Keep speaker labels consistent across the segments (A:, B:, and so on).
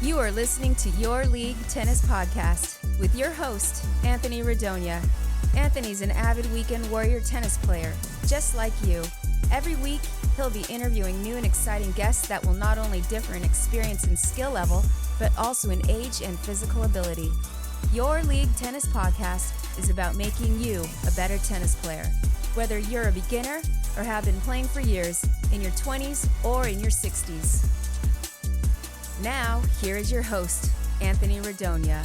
A: You are listening to Your League Tennis Podcast with your host, Anthony Redonia. Anthony's an avid weekend warrior tennis player, just like you. Every week, he'll be interviewing new and exciting guests that will not only differ in experience and skill level, but also in age and physical ability. Your League Tennis Podcast is about making you a better tennis player. Whether you're a beginner or have been playing for years, in your 20s or in your 60s. Now, here is your host, Anthony Redonia.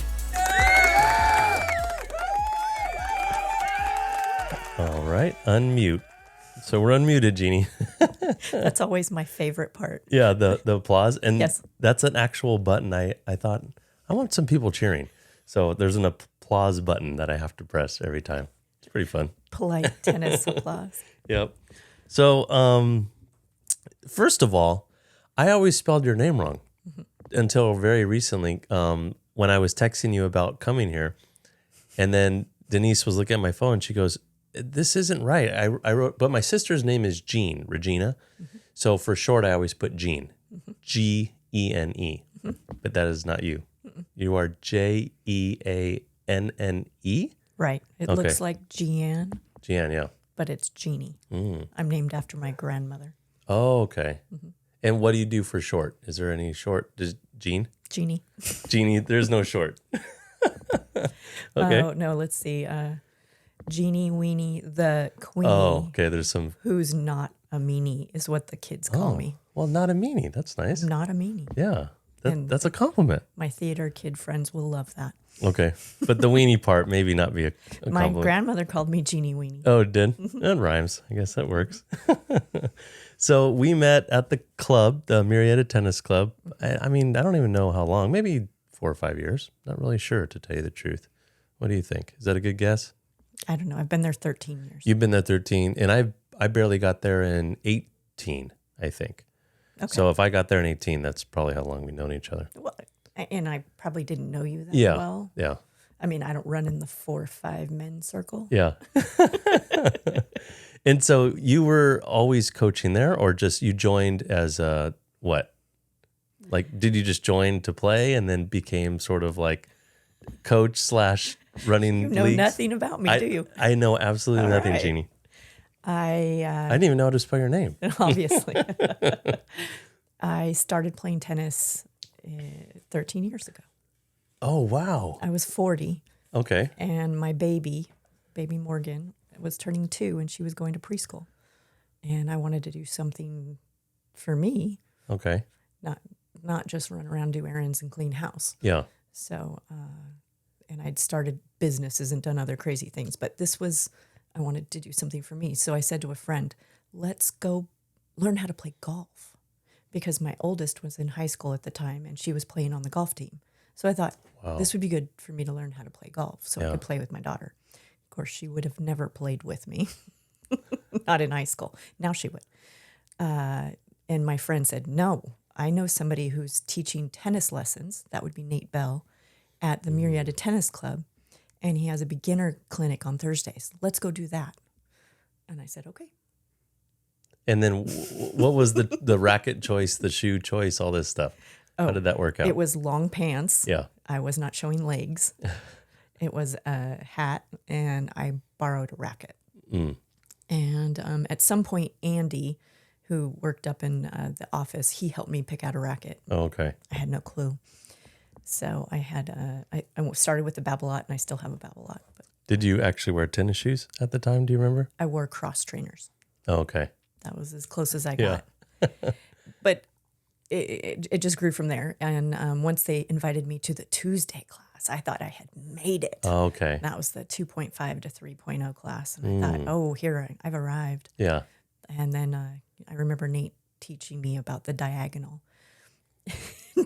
B: All right, unmute. So we're unmuted, Jeannie.
C: That's always my favorite part.
B: Yeah, the applause. And
C: yes.
B: That's an actual button. I thought, I want some people cheering. So there's an applause button that I have to press every time. It's pretty fun.
C: Polite tennis applause.
B: Yep. So first of all, I always spelled your name wrong until very recently when I was texting you about coming here. And then Denise was looking at my phone. She goes, this isn't right. I wrote, but my sister's name is Jeanne, Regina. So for short, I always put Jeanne, Gene. But that is not you. You are Jeanne.
C: Right. It
B: Okay.
C: looks like Jeanne,
B: Jeanne, yeah.
C: but it's Jeannie. I'm named after my grandmother.
B: Oh, okay. And what do you do for short? Is there any short? Just Jeanne?
C: Jeannie.
B: Jeannie, there's no short. Okay.
C: Oh, no, let's see. Jeannie Weenie, the queenie.
B: Oh, okay. There's some.
C: Who's not a meanie is what the kids call me.
B: Well, not a meanie. That's nice.
C: I'm not a meanie.
B: Yeah.
C: And
B: that's a compliment.
C: My theater kid friends will love that.
B: Okay. But the weenie part maybe not be a
C: My
B: compliment.
C: grandmother called me Jeannie Weenie.
B: Oh, it did? That rhymes. I guess that works. So we met at the club, the Murrieta Tennis Club. I mean, I don't even know how long. Maybe 4 or 5 years. Not really sure, to tell you the truth. What do you think? Is that a good guess?
C: I don't know. I've been there 13 years.
B: You've been there 13, and I barely got there in 18, I think.
C: Okay.
B: So if I got there in 18, that's probably how long we've known each other.
C: Well, and I probably didn't know you that well.
B: Yeah.
C: I mean, I don't run in the 4 or 5 men circle.
B: Yeah. And so you were always coaching there, or just you joined as a what? Like, did you just join to play and then became sort of like coach / running
C: You know
B: leagues?
C: nothing about me, do you?
B: I know absolutely
C: All
B: nothing,
C: right.
B: Jeannie.
C: I
B: didn't even know how to spell your name.
C: obviously. I started playing tennis 13 years ago.
B: Oh, wow.
C: I was 40,
B: Okay.
C: and my baby Morgan, was turning 2, and she was going to preschool. And I wanted to do something for me,
B: Okay.
C: not just run around, do errands, and clean house.
B: Yeah.
C: So, and I'd started businesses and done other crazy things, but I wanted to do something for me. So I said to a friend, let's go learn how to play golf, because my oldest was in high school at the time and she was playing on the golf team. So I thought this would be good for me to learn how to play golf so I could play with my daughter. Of course, she would have never played with me, not in high school. Now she would. And my friend said, no, I know somebody who's teaching tennis lessons. That would be Nate Bell at the Murrieta Tennis Club. And he has a beginner clinic on Thursdays. Let's go do that. And I said, okay.
B: And then what was the racket choice, the shoe choice, all this stuff? How did that work out?
C: It was long pants.
B: Yeah.
C: I was not showing legs. It was a hat, and I borrowed a racket. And at some point, Andy, who worked up in the office, he helped me pick out a racket.
B: Oh, okay.
C: I had no clue. So I had I started with the Babolat, and I still have a Babolat. But
B: Did you actually wear tennis shoes at the time? Do you remember?
C: I wore cross trainers.
B: Oh, okay.
C: That was as close as I
B: Yeah.
C: got. But it just grew from there. And once they invited me to the Tuesday class, I thought I had made it.
B: Oh, okay.
C: That was the 2.5 to 3.0 class. And I thought, oh, I've arrived.
B: Yeah.
C: And then I remember Nate teaching me about the diagonal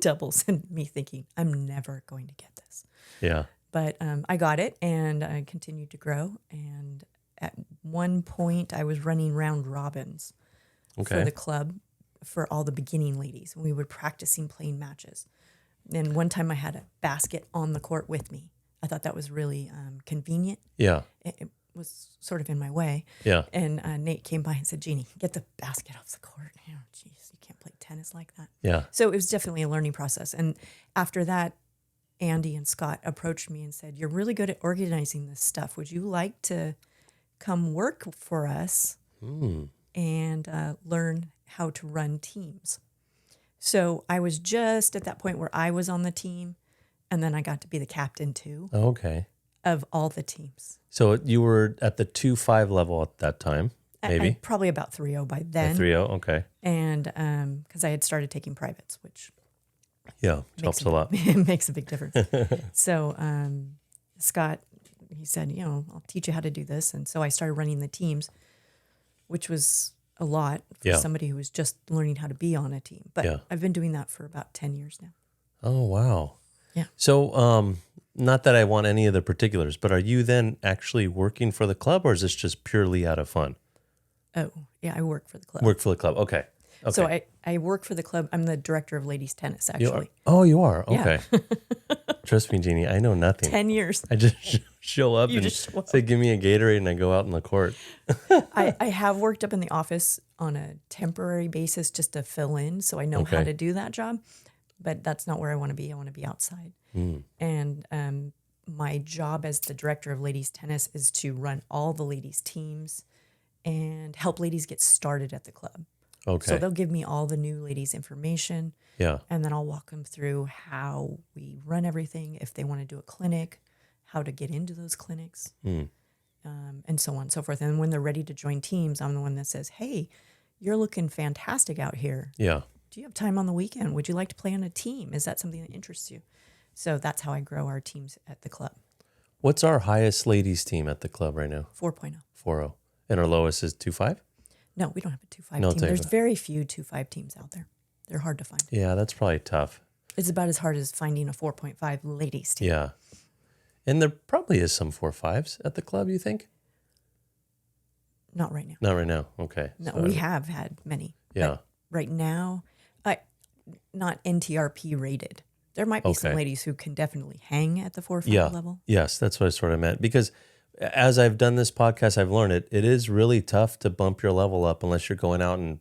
C: doubles and me thinking, I'm never going to get this.
B: Yeah.
C: But I got it, and I continued to grow. And at one point, I was running round robins for the club for all the beginning ladies. And we were practicing playing matches. And one time I had a basket on the court with me. I thought that was really convenient.
B: Yeah.
C: It was sort of in my way.
B: Yeah.
C: And Nate came by and said, Jeannie, get the basket off the court. Oh, geez, you can't play tennis. tennis like that.
B: Yeah.
C: So it was definitely a learning process. And after that, Andy and Scott approached me and said, "You're really good at organizing this stuff. Would you like to come work for us and learn how to run teams?" So I was just at that point where I was on the team, and then I got to be the captain too
B: Okay.
C: of all the teams.
B: So you were at the 2-5 level at that time, maybe?
C: And probably about 3-0 by then.
B: 3-0, okay.
C: And because I had started taking privates, which
B: Yeah, helps a lot.
C: It makes a big difference. So Scott, he said, I'll teach you how to do this. And so I started running the teams, which was a lot for somebody who was just learning how to be on a team. But I've been doing that for about 10 years now.
B: Oh, wow.
C: Yeah.
B: So not that I want any of the particulars, but are you then actually working for the club, or is this just purely out of fun?
C: Oh, yeah, I work for the club.
B: Work for the club. Okay.
C: So I work for the club. I'm the director of ladies tennis, actually.
B: You are? Okay.
C: Yeah.
B: Trust me, Jeannie, I know nothing.
C: 10 years.
B: I just show up and
C: just show up.
B: say, give me a Gatorade, and I go out in the court.
C: I have worked up in the office on a temporary basis just to fill in, so I know how to do that job. But that's not where I want to be. I want to be outside. And my job as the director of ladies tennis is to run all the ladies teams and help ladies get started at the club.
B: Okay.
C: So they'll give me all the new ladies information.
B: Yeah.
C: And then I'll walk them through how we run everything, if they want to do a clinic, how to get into those clinics, and so on and so forth. And when they're ready to join teams, I'm the one that says, "Hey, you're looking fantastic out here.
B: Yeah.
C: Do you have time on the weekend? Would you like to play on a team? Is that something that interests you?" So that's how I grow our teams at the club.
B: What's our highest ladies team at the club right now?
C: 4.0.
B: 4-0. And our lowest is 2-5?
C: No, we don't have a 2.5
B: No,
C: team. There's very few 2.5 teams out there. They're hard to find.
B: Yeah, that's probably tough.
C: It's about as hard as finding a 4.5 ladies team.
B: Yeah. And there probably is some 4.5s at the club, you think?
C: Not right now.
B: Not right now. Okay.
C: No,
B: So-
C: we have had many.
B: Yeah.
C: But right now, not NTRP rated. There might be some
B: Okay.
C: ladies who can definitely hang at the 4.5 level.
B: Yes, that's what I sort of meant. Because as I've done this podcast, I've learned it is really tough to bump your level up unless you're going out and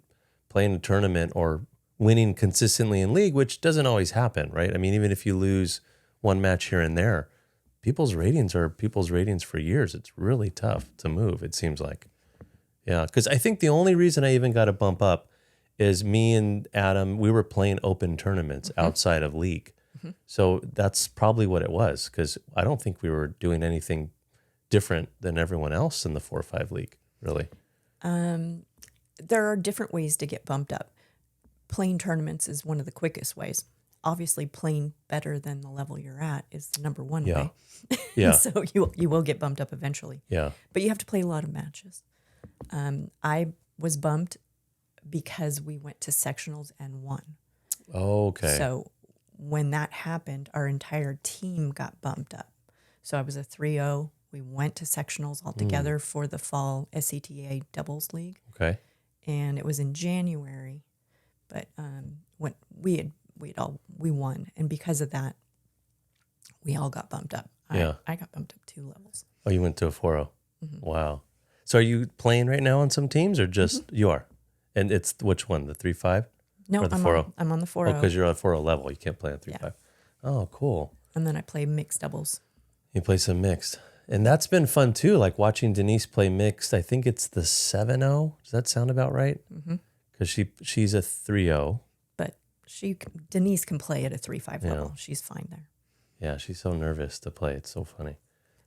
B: playing a tournament or winning consistently in league, which doesn't always happen, right? I mean, even if you lose one match here and there, people's ratings are people's ratings for years. It's really tough to move, it seems like. Yeah, because I think the only reason I even got a bump up is me and Adam, we were playing open tournaments outside of league. So that's probably what it was, because I don't think we were doing anything different than everyone else in the 4-5 league, really.
C: There are different ways to get bumped up. Playing tournaments is one of the quickest ways. Obviously, playing better than the level you're at is the number one way.
B: Yeah.
C: So you will get bumped up eventually.
B: Yeah.
C: But you have to play a lot of matches. I was bumped because we went to sectionals and won.
B: Okay.
C: So when that happened, our entire team got bumped up. So I was a 3-0. We went to sectionals all together for the fall SCTA doubles league.
B: Okay.
C: And it was in January. But when we won. And because of that, we all got bumped up. I got bumped up 2 levels.
B: Oh, you went to a 4-0. Wow. So are you playing right now on some teams, or just you are? And it's which one, the 3-5?
C: No,
B: or the
C: I'm
B: 4-0?
C: I'm on the 4-0.
B: Oh, because you're on 4-0 level. You can't play on 3-5. Oh, cool.
C: And then I play mixed doubles.
B: You play some mixed. And that's been fun too, like watching Denise play mixed. I think it's the 7-0. Does that sound about right? Because she's a 3-0.
C: But Denise can play at a 3-5 level. She's fine there.
B: Yeah, she's so nervous to play. It's so funny.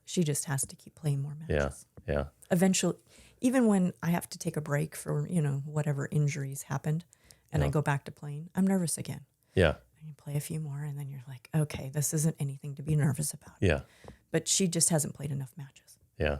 C: She just has to keep playing more matches.
B: Yeah.
C: Eventually, even when I have to take a break for, whatever injuries happened, and I go back to playing, I'm nervous again.
B: Yeah.
C: And you play a few more, and then you're like, okay, this isn't anything to be nervous about.
B: Yeah.
C: But she just hasn't played enough matches.
B: Yeah.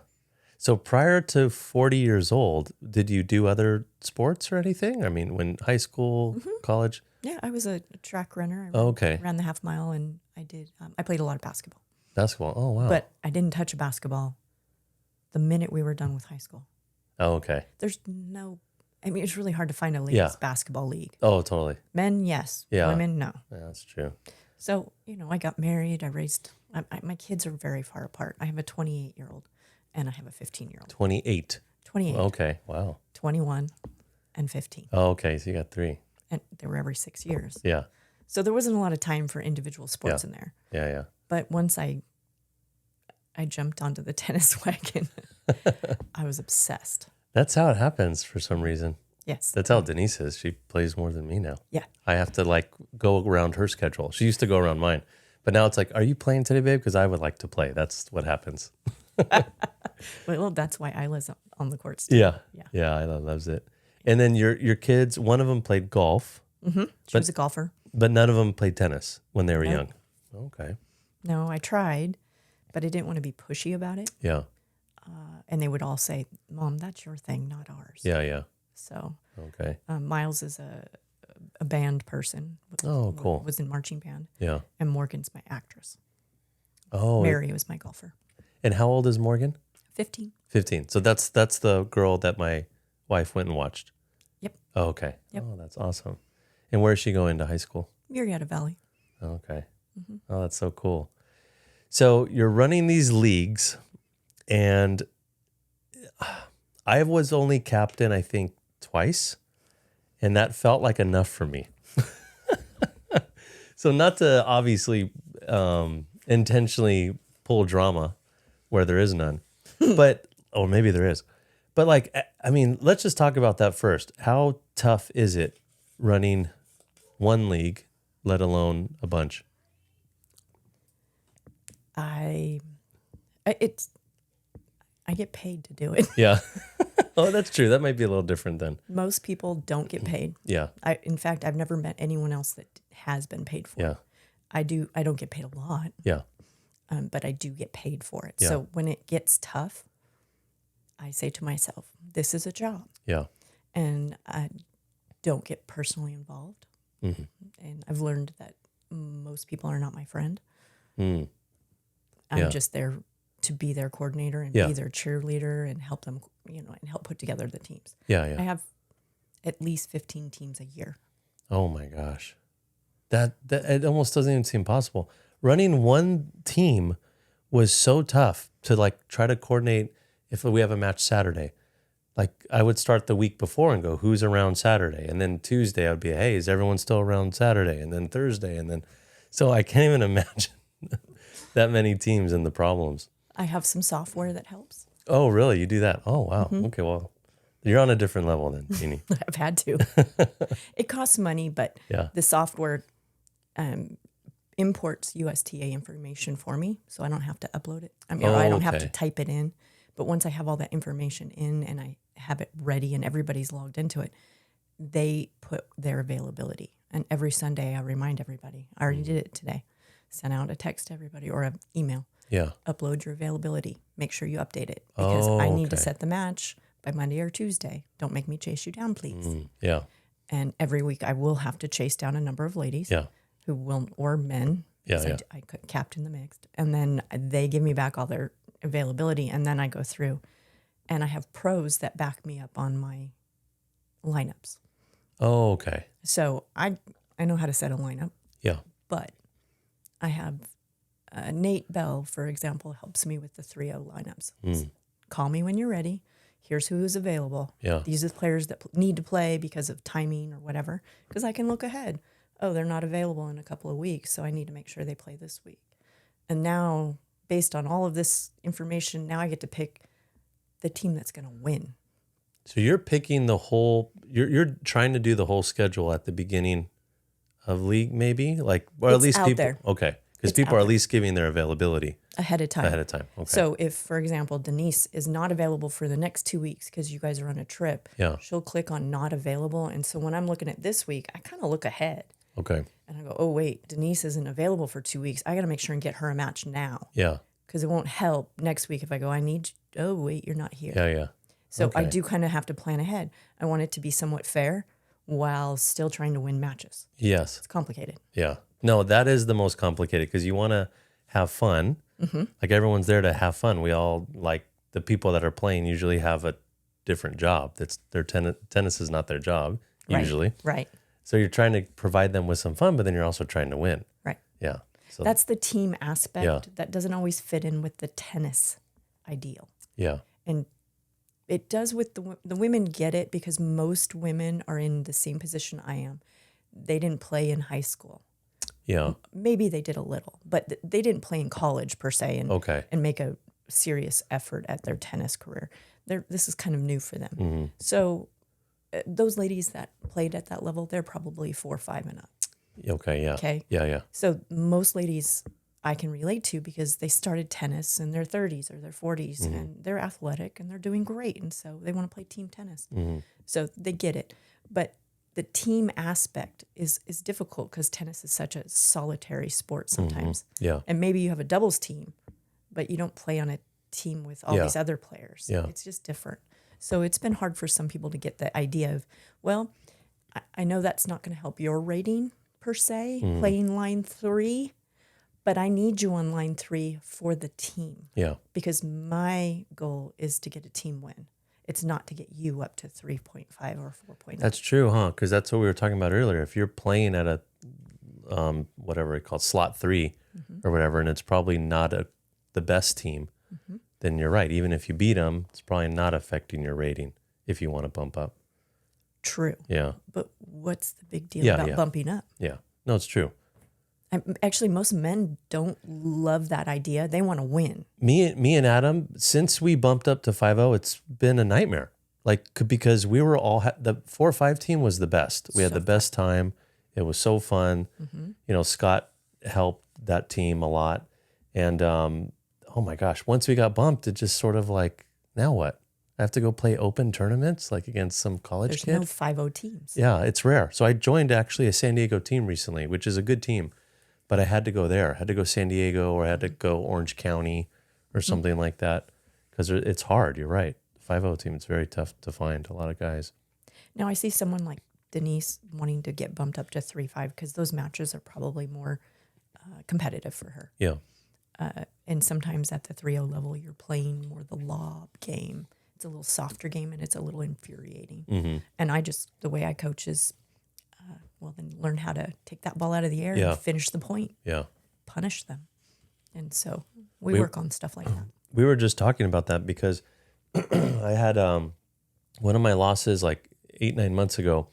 B: So prior to 40 years old, did you do other sports or anything? I mean, when high school, college?
C: Yeah, I was a track runner. I
B: Okay.
C: ran the half mile, and I played a lot of basketball.
B: Basketball. Oh, wow.
C: But I didn't touch a basketball the minute we were done with high school.
B: Oh, okay.
C: There's it's really hard to find a ladies basketball league.
B: Oh, totally.
C: Men, yes.
B: Yeah.
C: Women, no.
B: Yeah, that's true.
C: So, I got married. I raised, my kids are very far apart. I have a 28-year-old and I have a 15-year-old.
B: 28.
C: 28.
B: Okay. Wow.
C: 21 and 15.
B: Oh, okay. So you got 3.
C: and they were every 6 years.
B: Yeah.
C: So there wasn't a lot of time for individual sports
B: Yeah.
C: in there.
B: Yeah. Yeah.
C: But once I jumped onto the tennis wagon, I was obsessed.
B: That's how it happens for some reason.
C: Yes.
B: That's how Denise is. She plays more than me now.
C: Yeah.
B: I have to like go around her schedule. She used to go around mine. But now it's like, are you playing today, babe? Because I would like to play. That's what happens.
C: Well, that's why Isla's on the courts too.
B: Yeah.
C: Yeah.
B: Yeah. Isla loves it. And then your kids, one of them played golf,
C: She was a golfer.
B: but none of them played tennis when they were
C: Nope.
B: young. Okay.
C: No, I tried, but I didn't want to be pushy about it.
B: Yeah.
C: And they would all say, Mom, that's your thing, not ours.
B: Yeah. Yeah.
C: So
B: Okay.
C: Miles is a band person.
B: Oh, cool.
C: Was in marching band.
B: Yeah.
C: And Morgan's my actress.
B: Oh.
C: Mary was my golfer.
B: And how old is Morgan?
C: 15.
B: 15. So that's the girl that my wife went and watched.
C: Yep.
B: Oh, okay.
C: Yep.
B: Oh, that's awesome. And where is she going to high school?
C: Murrieta Valley.
B: Okay. Oh, that's so cool. So you're running these leagues, and I was only captain, I think, twice, and that felt like enough for me. So not to obviously intentionally pull drama where there is none, but, or maybe there is. But like, I mean, let's just talk about that first. How tough is it running one league, let alone a bunch?
C: I get paid to do it.
B: Yeah. Oh, that's true. That might be a little different then.
C: Most people don't get paid.
B: Yeah.
C: In fact, I've never met anyone else that has been paid for
B: Yeah.
C: it. I don't get paid a lot,
B: Yeah.
C: but I do get paid for it.
B: Yeah.
C: So when it gets tough, I say to myself, this is a job.
B: Yeah.
C: And I don't get personally involved.
B: Mhm.
C: And I've learned that most people are not my friend.
B: Mm.
C: I'm
B: Yeah.
C: just there to be their coordinator and
B: Yeah.
C: be their cheerleader and help them, and help put together the teams.
B: Yeah.
C: I
B: Yeah.
C: have at least 15 teams a year.
B: Oh my gosh. That it almost doesn't even seem possible. Running one team was so tough to like try to coordinate if we have a match Saturday. Like I would start the week before and go, who's around Saturday? And then Tuesday I would be, hey, is everyone still around Saturday? And then Thursday. And then, so I can't even imagine that many teams and the problems.
C: I have some software that helps.
B: Oh, really? You do that? Oh, wow. Okay. Well, you're on a different level then, Jeanne.
C: I've had to. It costs money, but
B: Yeah.
C: the software imports USTA information for me, so I don't have to upload it. I mean,
B: Oh,
C: I don't have to
B: okay.
C: type it in. But once I have all that information in and I have it ready and everybody's logged into it, they put their availability. And every Sunday I remind everybody, I already did it today. Send out a text to everybody or an email.
B: Yeah.
C: Upload your availability. Make sure you update it because
B: Oh,
C: I need to
B: okay.
C: set the match by Monday or Tuesday. Don't make me chase you down, please.
B: Yeah.
C: And every week I will have to chase down a number of ladies
B: Yeah.
C: who will, or men.
B: Yeah,
C: 'cause
B: yeah.
C: I captain the mixed. And then they give me back all their availability. And then I go through and I have pros that back me up on my lineups.
B: Oh, okay.
C: So I know how to set a lineup,
B: Yeah.
C: but I have Nate Bell, for example, helps me with the 3-0 lineups. Call me when you're ready. Here's who is available.
B: Yeah.
C: These are the players that need to play because of timing or whatever, because I can look ahead. Oh, they're not available in a couple of weeks, so I need to make sure they play this week. And now, based on all of this information, now I get to pick the team that's going to win.
B: So you're picking the whole, you're trying to do the whole schedule at the beginning of league, maybe? Like, or at
C: It's
B: least
C: out
B: people,
C: there.
B: okay. Because
C: It's
B: people
C: out
B: are at
C: there.
B: least giving their availability
C: Ahead of time.
B: ahead of time. Okay.
C: So if, for example, Denise is not available for the next 2 weeks because you guys are on a trip,
B: Yeah.
C: she'll click on not available. And so when I'm looking at this week, I kind of look ahead
B: Okay.
C: and I go, oh, wait, Denise isn't available for 2 weeks. I got to make sure and get her a match now
B: Yeah.
C: because it won't help next week if I go, oh, wait, you're not here.
B: Yeah. Yeah.
C: So I
B: Okay.
C: do kind of have to plan ahead. I want it to be somewhat fair while still trying to win matches.
B: Yes.
C: It's complicated.
B: Yeah. No, that is the most complicated because you want to have fun. Like everyone's there to have fun. We all, like the people that are playing usually have a different job. That's their tennis is not their job usually.
C: Right.
B: So you're trying to provide them with some fun, but then you're also trying to win.
C: Right.
B: Yeah. So
C: That's the team aspect
B: Yeah.
C: that doesn't always fit in with the tennis ideal.
B: yeah.
C: And It does with the women get it because most women are in the same position I am. They didn't play in high school.
B: Yeah.
C: Maybe they did a little, but they didn't play in college per se and make a serious effort at their tennis career. This is kind of new for them.
B: Mm-hmm.
C: So those ladies that played at that level, they're probably 4 or 5 and up.
B: Okay. Yeah.
C: Okay.
B: Yeah.
C: So most ladies I can relate to because they started tennis in their 30s or their 40s
B: Mm-hmm.
C: and they're athletic and they're doing great. And so they want to play team tennis.
B: Mm-hmm.
C: So they get it. But the team aspect is difficult because tennis is such a solitary sport sometimes.
B: Mm-hmm. Yeah.
C: And maybe you have a doubles team, but you don't play on a team with all these other players.
B: Yeah.
C: It's just different. So it's been hard for some people to get the idea of, well, I know that's not going to help your rating per se, playing line 3, but I need you on line 3 for the team.
B: Yeah.
C: Because my goal is to get a team win. It's not to get you up to 3.5 or 4.0.
B: That's true, huh? Because that's what we were talking about earlier. If you're playing at a whatever it called slot 3 or whatever, and it's probably not the best team, then you're right. Even if you beat them, it's probably not affecting your rating if you want to bump up.
C: True.
B: Yeah.
C: But what's the big deal about bumping up?
B: Yeah. No, it's true.
C: Actually, most men don't love that idea. They want to win.
B: Me and Adam, since we bumped up to 5-0, it's been a nightmare. Like, because we were all, the 4-5 team was the best. We had the best time. It was so fun. You know, Scott helped that team a lot. And, oh my gosh, once we got bumped, it just sort of like, now what? I have to go play open tournaments like against some college kid?
C: There's no 5-0 teams.
B: Yeah, it's rare. So I joined actually a San Diego team recently, which is a good team. But I had to go there. I had to go San Diego or I had to go Orange County or something like that because it's hard. You're right. 5-0 team, it's very tough to find a lot of guys.
C: Now I see someone like Denise wanting to get bumped up to 3-5 because those matches are probably more competitive for her.
B: Yeah.
C: And sometimes at the 3-0 level, you're playing more the lob game. It's a little softer game and it's a little infuriating. And the way I coach is, then learn how to take that ball out of the air and finish the point.
B: Yeah.
C: Punish them. And so we work on stuff like that.
B: We were just talking about that because I had one of my losses like 8-9 months ago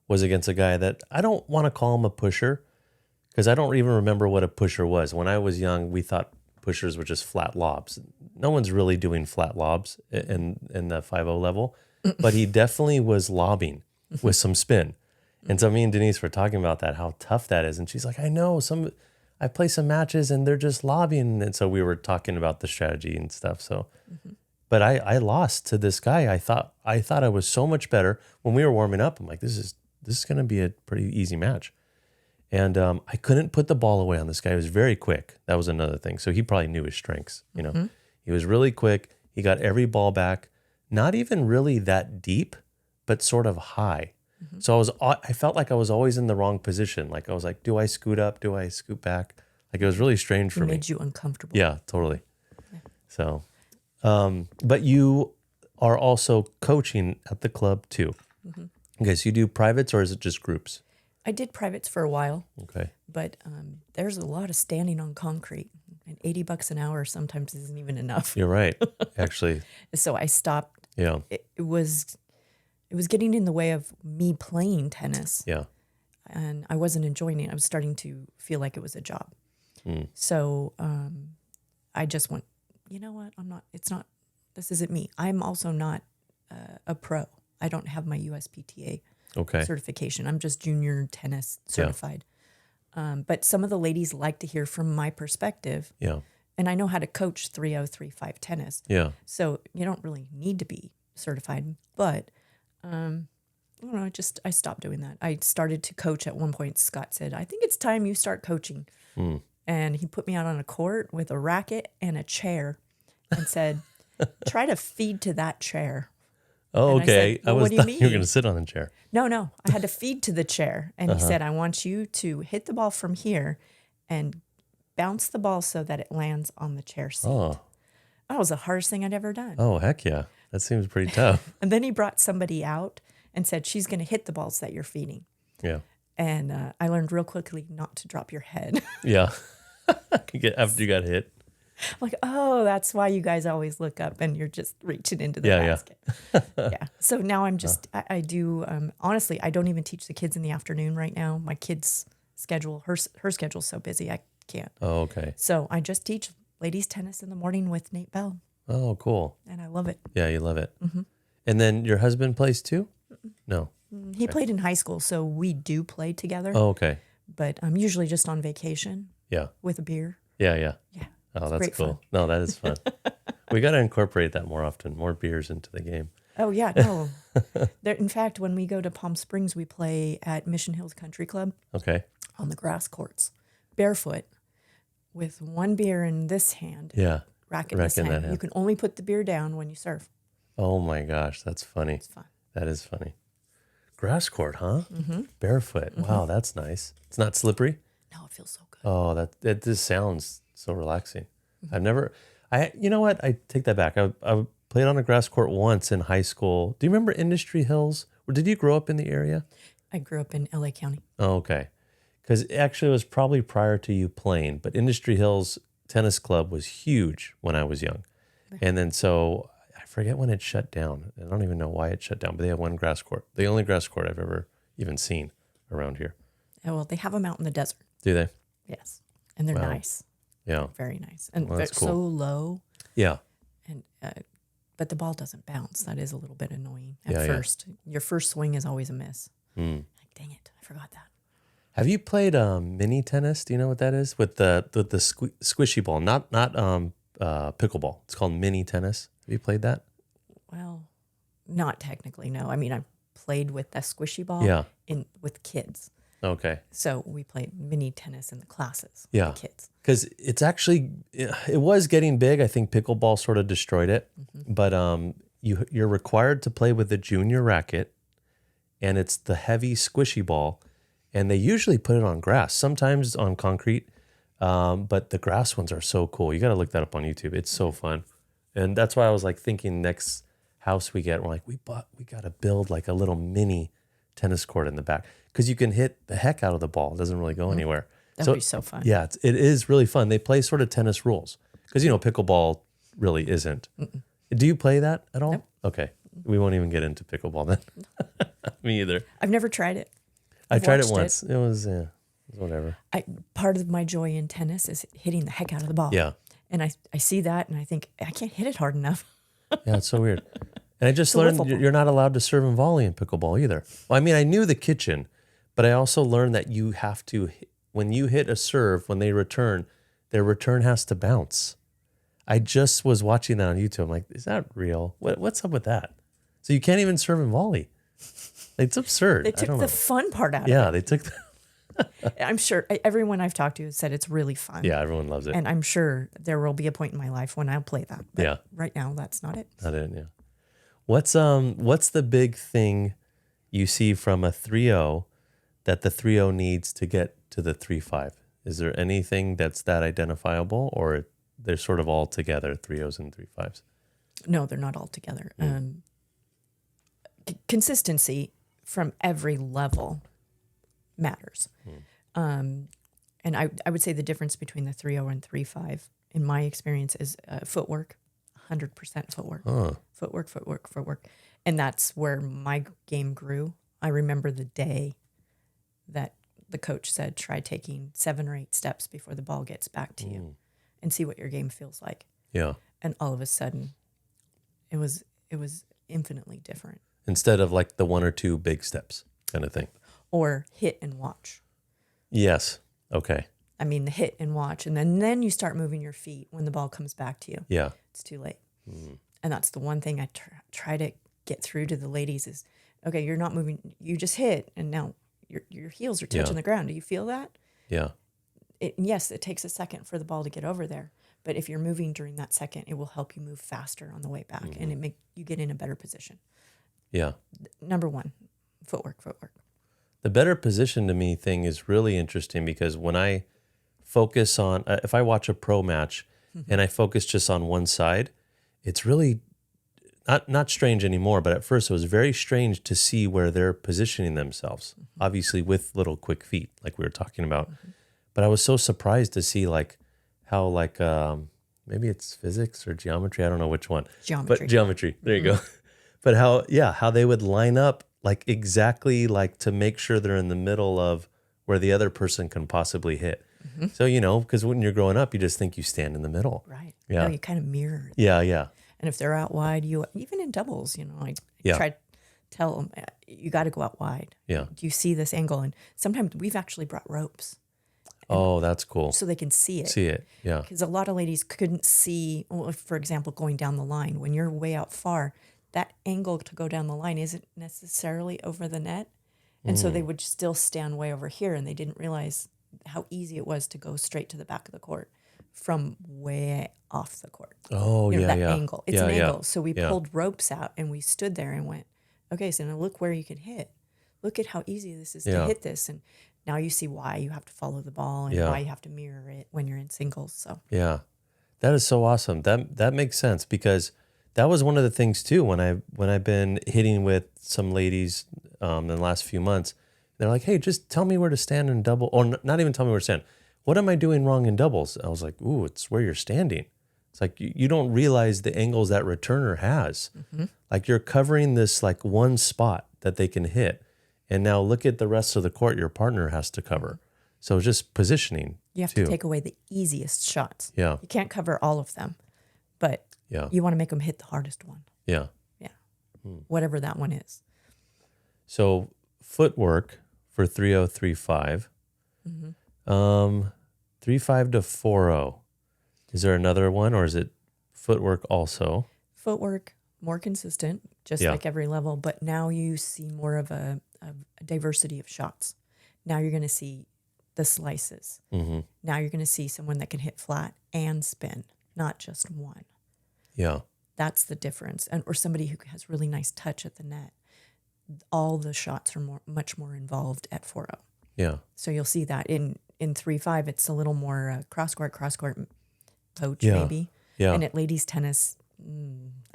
B: was against a guy that I don't want to call him a pusher because I don't even remember what a pusher was. When I was young, we thought pushers were just flat lobs. No one's really doing flat lobs in the 5-0 level, but he definitely was lobbing with some spin. And so me and Denise were talking about that, how tough that is. And she's like, I know I play some matches and they're just lobbing. And so we were talking about the strategy and stuff. So, but I lost to this guy. I thought I was so much better when we were warming up. I'm like, this is going to be a pretty easy match. And I couldn't put the ball away on this guy. He was very quick. That was another thing. So he probably knew his strengths. You know, he was really quick. He got every ball back, not even really that deep, but sort of high. So I felt like I was always in the wrong position. Like I was like, do I scoot up? Do I scoot back? Like it was really strange for me. It
C: made you uncomfortable.
B: Yeah, totally. Yeah. So, but you are also coaching at the club too. Okay, so you do privates or is it just groups?
C: I did privates for a while.
B: Okay.
C: But there's a lot of standing on concrete, and $80 an hour sometimes isn't even enough.
B: You're right, actually.
C: So I stopped.
B: Yeah.
C: It was getting in the way of me playing tennis.
B: Yeah.
C: And I wasn't enjoying it. I was starting to feel like it was a job. So I just went, you know what? This isn't me. I'm also not a pro. I don't have my USPTA certification. I'm just junior tennis certified. But some of the ladies like to hear from my perspective. Yeah. And I know how to coach 3-0, 3-5 tennis. Yeah. So you don't really need to be certified. But I don't know, I stopped doing that. I started to coach at one point. Scott said, I think it's time you start coaching. And he put me out on a court with a racket and a chair and said, try to feed to that chair.
B: Oh,
C: and
B: okay.
C: I said, well, what do you mean?
B: You were going to sit on the chair.
C: No. I had to feed to the chair. And he said, I want you to hit the ball from here and bounce the ball so that it lands on the chair seat. Oh. That was the hardest thing I'd ever done.
B: Oh, heck yeah. That seems pretty tough.
C: And then he brought somebody out and said, she's going to hit the balls that you're feeding. Yeah. And I learned real quickly not to drop your head.
B: Yeah. After you got hit.
C: Like, oh, that's why you guys always look up and you're just reaching into the
B: Yeah, yeah.
C: basket. Yeah. So now I'm just, I do, honestly, I don't even teach the kids in the afternoon right now. My kids' schedule, her schedule's so busy, I can't.
B: Oh, okay.
C: So I just teach ladies tennis in the morning with Nate Bell,
B: Oh, cool.
C: and I love it.
B: Yeah, you love it. And then your husband plays too? No.
C: He played in high school, so we do play together,
B: Oh, okay.
C: but I'm usually just on vacation
B: Yeah.
C: with a beer.
B: Yeah, yeah.
C: Yeah.
B: Oh,
C: It's
B: that's
C: great
B: cool.
C: fun.
B: No, that is fun. We got to incorporate that more often, more beers into the game.
C: Oh, yeah, no. In fact, when we go to Palm Springs, we play at Mission Hills Country Club
B: Okay.
C: on the grass courts, barefoot, with one beer in this hand,
B: Yeah.
C: racket in this
B: Racket in that
C: hand.
B: hand.
C: You can only put the beer down when you serve.
B: Oh my gosh, that's funny.
C: It's fun.
B: That is funny. Grass court, huh? Barefoot. Wow, that's nice. It's not slippery.
C: No, it feels so good.
B: Oh, that just sounds so relaxing. I've never, you know what? I take that back. I played on a grass court once in high school. Do you remember Industry Hills? Or did you grow up in the area?
C: I grew up in LA County.
B: Oh, okay. Because actually it was probably prior to you playing, but Industry Hills Tennis Club was huge when I was young. And then so I forget when it shut down. I don't even know why it shut down, but they have one grass court. The only grass court I've ever even seen around here.
C: Oh, well, they have them out in the desert.
B: Do they?
C: Yes. And they're
B: Wow.
C: nice.
B: Yeah.
C: Very nice. And
B: Well,
C: they're
B: that's cool.
C: so low.
B: Yeah.
C: And but the ball doesn't bounce. That is a little bit annoying at
B: Yeah, yeah.
C: first. Your first swing is always a miss. Like, dang it, I forgot that.
B: Have you played mini tennis? Do you know what that is? With the squishy ball, not pickleball. It's called mini tennis. Have you played that?
C: Well, not technically, no. I mean, I played with the squishy ball
B: Yeah.
C: with kids.
B: Okay.
C: So we played mini tennis in the classes
B: Yeah.
C: with the kids.
B: Because it's actually, it was getting big. I think pickleball sort of destroyed it. But you're required to play with the junior racket, and it's the heavy squishy ball. And they usually put it on grass, sometimes on concrete. But the grass ones are so cool. You got to look that up on YouTube. It's so fun. And that's why I was like thinking next house we get, we're like, we got to build like a little mini tennis court in the back. Because you can hit the heck out of the ball. It doesn't really go anywhere.
C: That'd be so fun.
B: Yeah, it is really fun. They play sort of tennis rules. Because, pickleball really isn't. Do you play that at all?
C: Nope.
B: Okay. We won't even get into pickleball then. Me either.
C: I've never tried it.
B: I
C: I've
B: tried it
C: watched
B: once. It was whatever.
C: Part of my joy in tennis is hitting the heck out of the ball.
B: Yeah.
C: And I see that and I think, I can't hit it hard enough.
B: Yeah, it's so weird. And I just
C: a
B: learned
C: wiffle ball.
B: you're not allowed to serve and volley in pickleball either. Well, I mean, I knew the kitchen, but I also learned that you have to, when you hit a serve, when they return, their return has to bounce. I just was watching that on YouTube. I'm like, is that real? What's up with that? So you can't even serve and volley. It's absurd.
C: They
B: I
C: took
B: don't
C: the
B: know.
C: fun part out
B: Yeah,
C: of
B: they took.
C: it. I'm sure everyone I've talked to has said it's really fun.
B: Yeah, everyone loves it.
C: And I'm sure there will be a point in my life when I'll play that. But
B: Yeah.
C: right now, that's not it.
B: Not it. Yeah. What's the big thing you see from a 3-0 that the 3-0 needs to get to the 3-5? Is there anything that's that identifiable, or they're sort of all together, 3-0s and 3-5s?
C: No, they're not all together. Consistency from every level matters. And I would say the difference between the 3-0 and 3-5, in my experience, is footwork, 100% footwork. Footwork. And that's where my game grew. I remember the day that the coach said, try taking 7 or 8 steps before the ball gets back to you and see what your game feels like.
B: Yeah.
C: And all of a sudden, it was infinitely different.
B: Instead of like the 1 or 2 big steps kind of thing.
C: Or hit and watch.
B: Yes. Okay.
C: I mean, the hit and watch. And then you start moving your feet when the ball comes back to you.
B: Yeah.
C: It's too late. And that's the one thing I try to get through to the ladies is, okay, you're not moving. You just hit, and now your heels are touching the ground. Do you feel that?
B: Yeah.
C: Yes, it takes a second for the ball to get over there. But if you're moving during that second, it will help you move faster on the way back, and it make you get in a better position.
B: Yeah.
C: Number 1, footwork.
B: The better position to me thing is really interesting because when I focus on, if I watch a pro match and I focus just on one side, it's really not strange anymore, but at first it was very strange to see where they're positioning themselves, obviously with little quick feet, like we were talking about. But I was so surprised to see like how maybe it's physics or geometry. I don't know which one.
C: Geometry.
B: But geometry. There you go. But how they would line up like exactly like to make sure they're in the middle of where the other person can possibly hit. So, because when you're growing up, you just think you stand in the middle.
C: Right.
B: Yeah.
C: No, you kind of mirror.
B: Yeah. Yeah.
C: And if they're out wide, even in doubles, I try to tell them, you got to go out wide.
B: Yeah.
C: Do you see this angle? And sometimes we've actually brought ropes
B: Oh, that's cool.
C: so they can see it.
B: See it. Yeah.
C: Because a lot of ladies couldn't see, well, for example, going down the line. When you're way out far, that angle to go down the line isn't necessarily over the net. And so they would still stand way over here, and they didn't realize how easy it was to go straight to the back of the court from way off the court.
B: Oh, yeah.
C: That
B: Yeah.
C: angle. It's
B: Yeah,
C: an
B: yeah.
C: angle. So we pulled ropes out, and we stood there and went, okay, so now look where you can hit. Look at how easy this is to hit this. And now you see why you have to follow the ball and why you have to mirror it when you're in singles. So
B: Yeah. That is so awesome. That makes sense because that was one of the things too when I've been hitting with some ladies in the last few months. They're like, "Hey, just tell me where to stand in double, or not even tell me where to stand. What am I doing wrong in doubles?" I was like, "Ooh, it's where you're standing." It's like you don't realize the angles that returner has. Like you're covering this like one spot that they can hit, and now look at the rest of the court your partner has to cover. So it's just positioning.
C: you have
B: too.
C: to take away the easiest shots.
B: Yeah.
C: You can't cover all of them, but
B: Yeah.
C: you want to make them hit the hardest one.
B: Yeah.
C: Yeah. Whatever that one is.
B: So footwork for 3035. 35 to 40. Is there another one or is it footwork also?
C: Footwork, more consistent, just like every level, but now you see more of a diversity of shots. Now you're going to see the slices. Now you're going to see someone that can hit flat and spin, not just one.
B: Yeah.
C: That's the difference. Or somebody who has really nice touch at the net. All the shots are much more involved at 4-0.
B: Yeah.
C: So you'll see that in 3-5, it's a little more cross-court poach maybe.
B: Yeah.
C: And at ladies tennis,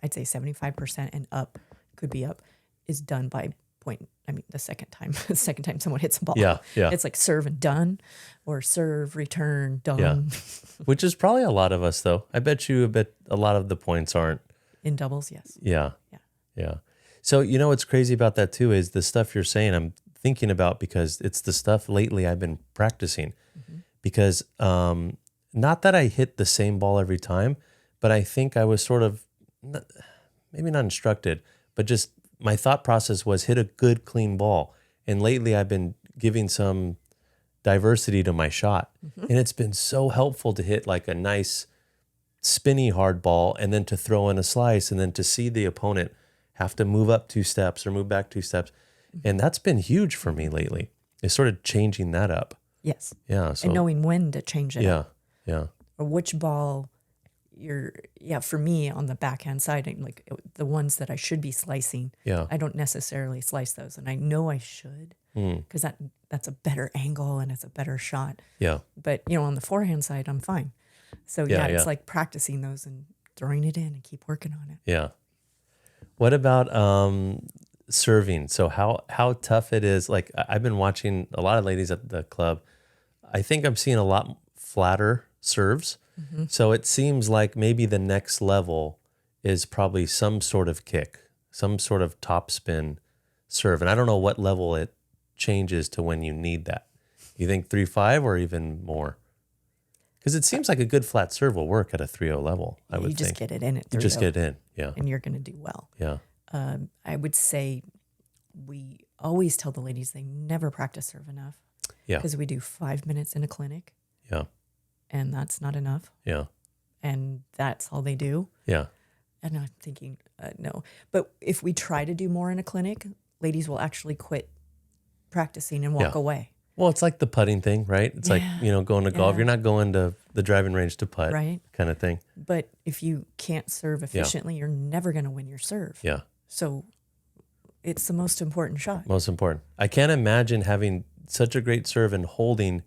C: I'd say 75% and up, could be up, is done by point. I mean, the second time someone hits a ball.
B: Yeah. Yeah.
C: It's like serve and done, or serve, return, done.
B: Yeah. Which is probably a lot of us though. I bet you a lot of the points aren't.
C: In doubles, yes.
B: Yeah.
C: Yeah.
B: Yeah. So, what's crazy about that too is the stuff you're saying I'm thinking about because it's the stuff lately I've been practicing because not that I hit the same ball every time, but I think I was sort of maybe not instructed, but just my thought process was hit a good, clean ball. And lately I've been giving some diversity to my shot. And it's been so helpful to hit like a nice spinny hard ball and then to throw in a slice and then to see the opponent have to move up 2 steps or move back 2 steps. And that's been huge for me lately. It's sort of changing that up.
C: Yes.
B: Yeah. So,
C: And knowing when to change it up.
B: Yeah.
C: Or which ball for me on the backhand side, like the ones that I should be slicing,
B: Yeah.
C: I don't necessarily slice those. And I know I should because that's a better angle and it's a better shot.
B: Yeah.
C: But, on the forehand side, I'm fine. So, it's like practicing those and throwing it in and keep working on it.
B: Yeah. What about serving? So how tough it is. Like I've been watching a lot of ladies at the club. I think I'm seeing a lot flatter serves. So it seems like maybe the next level is probably some sort of kick, some sort of top spin serve. And I don't know what level it changes to when you need that. You think 3-5 or even more? Because it seems like a good flat serve will work at a 3-0 level, I would think.
C: You just get it in at 3-0.
B: You just get it in, yeah.
C: And you're going to do well.
B: Yeah.
C: I would say we always tell the ladies they never practice serve enough.
B: Yeah.
C: Because we do 5 minutes in a clinic.
B: Yeah.
C: And that's not enough.
B: Yeah.
C: And that's all they do.
B: Yeah.
C: And I'm thinking, no. But if we try to do more in a clinic, ladies will actually quit practicing and walk away.
B: Well, it's like the putting thing, right? It's like, going to golf.
C: Yeah.
B: You're not going to the driving range to putt,
C: Right.
B: kind of thing.
C: But if you can't serve efficiently, you're never going to win your serve.
B: Yeah.
C: So it's the most important shot.
B: Most important. I can't imagine having such a great serve and holding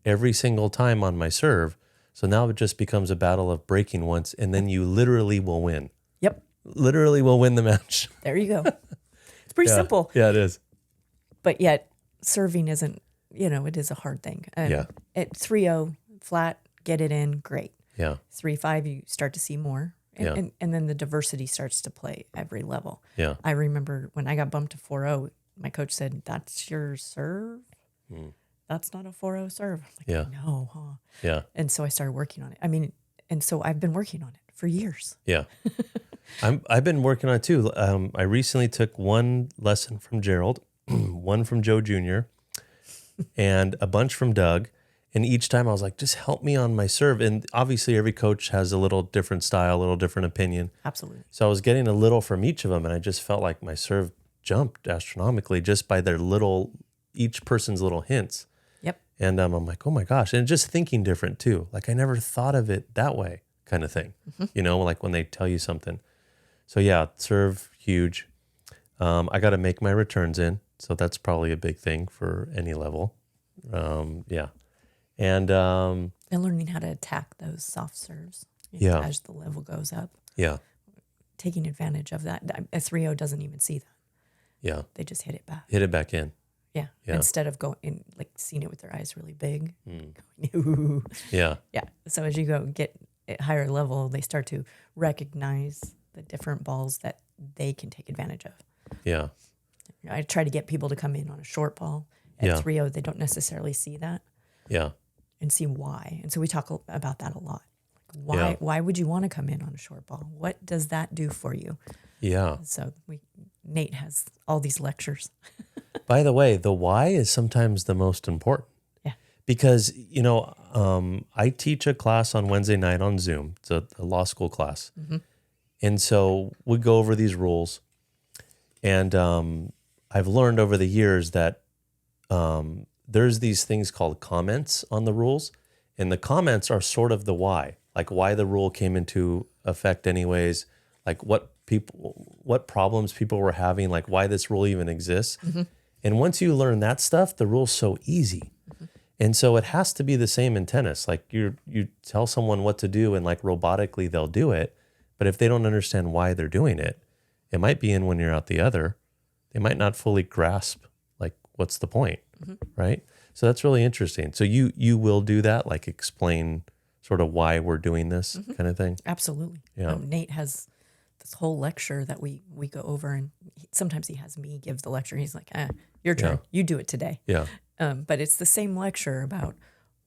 B: every single time on my serve. So now it just becomes a battle of breaking once, and then you literally will win.
C: Yep.
B: Literally will win the match.
C: There you go. It's pretty simple.
B: Yeah, it is.
C: But yet serving isn't, it is a hard thing. And
B: Yeah.
C: at 3-0, flat, get it in, great.
B: Yeah.
C: 3-5, you start to see more. And,
B: Yeah.
C: and then the diversity starts to play every level.
B: Yeah.
C: I remember when I got bumped to 4-0, my coach said, "That's your serve? That's not a 4-0 serve." I'm like,
B: Yeah.
C: no, huh?
B: Yeah.
C: And so I started working on it. I mean, and so I've been working on it for years.
B: Yeah. I've been working on it too. I recently took one lesson from Gerald, one from Joe Jr., and a bunch from Doug. And each time I was like, just help me on my serve. And obviously every coach has a little different style, a little different opinion.
C: Absolutely.
B: So I was getting a little from each of them. And I just felt like my serve jumped astronomically just by each person's little hints.
C: Yep.
B: And I'm like, oh my gosh. And just thinking different too. Like I never thought of it that way kind of thing, like when they tell you something. So yeah, serve, huge. I got to make my returns in. So that's probably a big thing for any level. Yeah. And
C: learning how to attack those soft serves as the level goes up.
B: Yeah.
C: Taking advantage of that. A 3-0 doesn't even see that.
B: Yeah.
C: They just hit it back.
B: Hit it back in.
C: Yeah.
B: Yeah.
C: Instead of going in, like seeing it with their eyes really big. Going, ooh.
B: Yeah.
C: Yeah. So as you get at higher level, they start to recognize the different balls that they can take advantage of.
B: Yeah.
C: I try to get people to come in on a short ball. At 3-0, they don't necessarily see that.
B: Yeah.
C: And see why. And so we talk about that a lot. Like why would you want to come in on a short ball? What does that do for you?
B: Yeah.
C: So Nate has all these lectures.
B: By the way, the why is sometimes the most important.
C: Yeah.
B: Because, I teach a class on Wednesday night on Zoom. It's a law school class. Mm-hmm. And so we go over these rules. And I've learned over the years that there's these things called comments on the rules. And the comments are sort of the why, like why the rule came into effect anyways, like what problems people were having, like why this rule even exists. Mm-hmm. And once you learn that stuff, the rule's so easy. Mm-hmm. And so it has to be the same in tennis. Like you tell someone what to do and like robotically they'll do it. But if they don't understand why they're doing it, it might be in when you're out the other. They might not fully grasp like what's the point, right? So that's really interesting. So you will do that, like explain sort of why we're doing this kind of thing?
C: Absolutely.
B: Yeah.
C: Nate has this whole lecture that we go over, and sometimes he has me give the lecture. He's like, your turn. You do it today.
B: Yeah.
C: But it's the same lecture about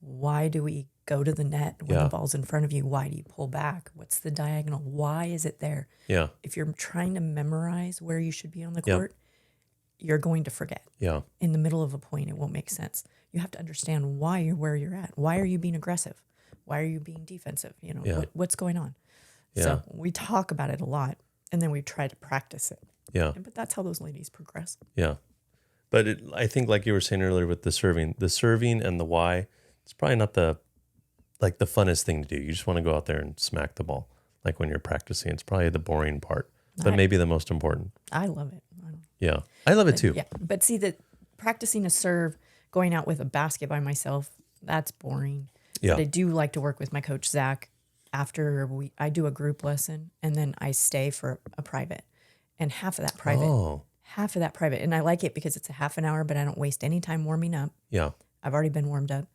C: why do we go to the net when the ball's in front of you? Why do you pull back? What's the diagonal? Why is it there?
B: Yeah.
C: If you're trying to memorize where you should be on the court, you're going to forget.
B: Yeah.
C: In the middle of a point, it won't make sense. You have to understand why you're where you're at. Why are you being aggressive? Why are you being defensive? What's going on?
B: Yeah.
C: So we talk about it a lot, and then we try to practice it.
B: Yeah.
C: But that's how those ladies progress.
B: Yeah. But I think like you were saying earlier with the serving and the why, it's probably not the funnest thing to do. You just want to go out there and smack the ball. Like when you're practicing, it's probably the boring part, but maybe the most important.
C: I love it.
B: Yeah. I love it too.
C: Yeah. But see, that practicing a serve, going out with a basket by myself, that's boring.
B: Yeah.
C: But I do like to work with my coach, Zach, after I do a group lesson, and then I stay for a private. And half of that private. And I like it because it's a half an hour, but I don't waste any time warming up.
B: Yeah.
C: I've already been warmed up.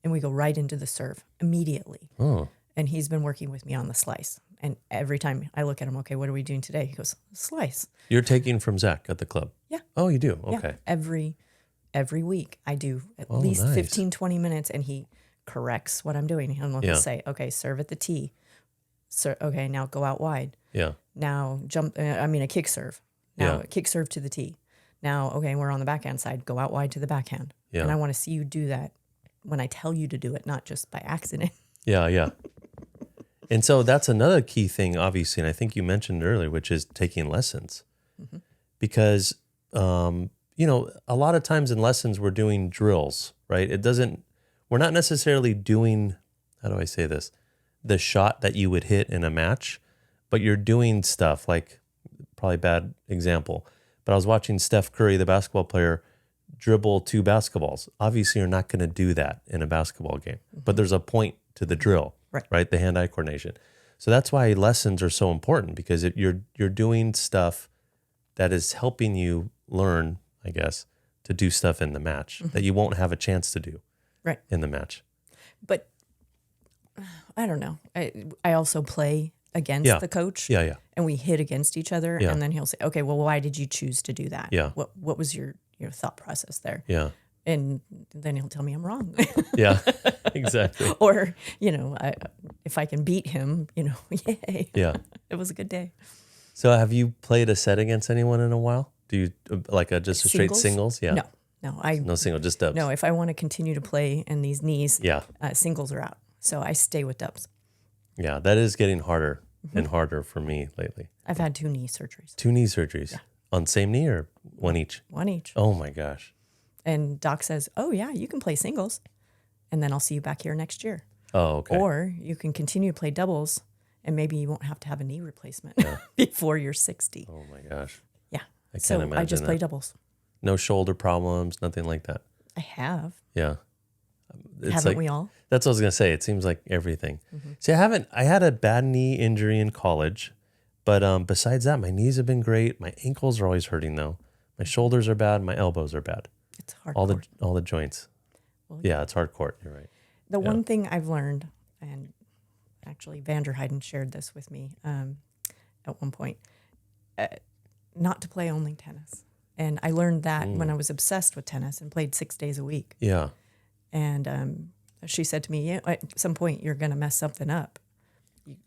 C: And we go right into the serve immediately.
B: Oh.
C: And he's been working with me on the slice. And every time I look at him, okay, what are we doing today? He goes, slice.
B: You're taking from Zach at the club?
C: Yeah.
B: Oh, you do? Okay.
C: Yeah. Every week I do at least 15, 20 minutes, and he corrects what I'm doing. He'll say, okay, serve at the tee. Okay, now go out wide.
B: Yeah.
C: Now a kick serve. Now a kick serve to the tee. Now, okay, we're on the backhand side. Go out wide to the backhand.
B: Yeah.
C: And I want to see you do that when I tell you to do it, not just by accident.
B: Yeah, yeah. And so that's another key thing, obviously, and I think you mentioned earlier, which is taking lessons. Mm-hmm. Because, a lot of times in lessons we're doing drills, right? We're not necessarily doing, how do I say this, the shot that you would hit in a match, but you're doing stuff like, probably bad example, but I was watching Steph Curry, the basketball player, dribble 2 basketballs. Obviously, you're not going to do that in a basketball game, but there's a point to the drill, right? The hand-eye coordination. So that's why lessons are so important, because you're doing stuff that is helping you learn, I guess, to do stuff in the match that you won't have a chance to do in the match.
C: But I don't know. I also play against
B: Yeah.
C: the coach.
B: Yeah, yeah.
C: And we hit against each other.
B: Yeah.
C: And then he'll say, okay, well, why did you choose to do that?
B: Yeah.
C: What was your thought process there?
B: Yeah.
C: And then he'll tell me I'm wrong.
B: Yeah, exactly.
C: Or, if I can beat him, yay.
B: Yeah.
C: It was a good day.
B: So have you played a set against anyone in a while? Do you like just a straight singles? Yeah.
C: No,
B: No single, just dubs.
C: No, if I want to continue to play in these knees,
B: Yeah.
C: Singles are out. So I stay with dubs.
B: Yeah, that is getting harder and harder for me lately.
C: I've had 2 knee surgeries.
B: 2 knee surgeries on same knee or one each?
C: One each.
B: Oh my gosh.
C: And doc says, oh yeah, you can play singles. And then I'll see you back here next year.
B: Oh, okay.
C: Or you can continue to play doubles and maybe you won't have to have a knee replacement before you're 60.
B: Oh my gosh.
C: Yeah.
B: I can't
C: So
B: imagine
C: I just play
B: that.
C: doubles.
B: No shoulder problems, nothing like that.
C: I have.
B: Yeah. It's
C: Haven't
B: like,
C: we all?
B: that's what I was going to say. It seems like everything. See, I had a bad knee injury in college, but besides that, my knees have been great. My ankles are always hurting though. My shoulders are bad. My elbows are bad.
C: It's hard.
B: All the joints.
C: Well,
B: Yeah, it's hard court. You're right.
C: The one thing I've learned, and actually Vanderheiden shared this with me at one point, not to play only tennis. And I learned that when I was obsessed with tennis and played 6 days a week.
B: Yeah.
C: And she said to me, at some point you're going to mess something up.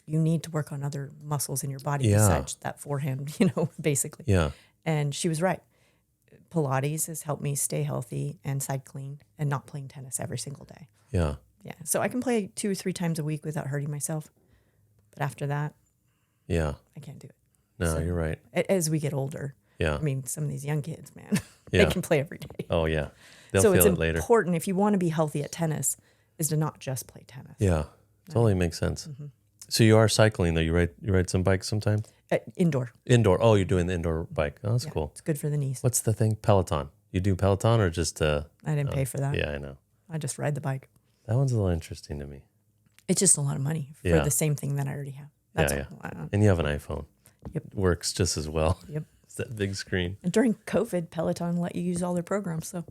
C: You need to work on other muscles in your body besides that forehand, basically.
B: Yeah.
C: And she was right. Pilates has helped me stay healthy and cycling and not playing tennis every single day.
B: Yeah.
C: Yeah. So I can play 2 or 3 times a week without hurting myself. But after that,
B: Yeah.
C: I can't do it.
B: No,
C: So-
B: you're right.
C: As we get older,
B: Yeah.
C: I mean, some of these young kids, man,
B: Yeah.
C: they can play every day.
B: Oh yeah. They'll
C: So
B: feel
C: it's
B: it later.
C: important if you want to be healthy at tennis is to not just play tennis.
B: Yeah. Totally makes sense. So you are cycling though. You ride some bikes sometimes?
C: Indoor.
B: Indoor. Oh, you're doing the indoor bike. Oh, that's
C: Yeah,
B: cool.
C: It's good for the knees.
B: What's the thing? Peloton. You do Peloton or just
C: I didn't pay for that.
B: Yeah, I know.
C: I just ride the bike.
B: That one's a little interesting to me.
C: It's just a lot of money for
B: Yeah.
C: the same thing that I already have. That's
B: Yeah,
C: all.
B: And you have an iPhone.
C: Yep.
B: It works just as well.
C: Yep.
B: It's that big screen.
C: And during COVID, Peloton let you use all their programs, so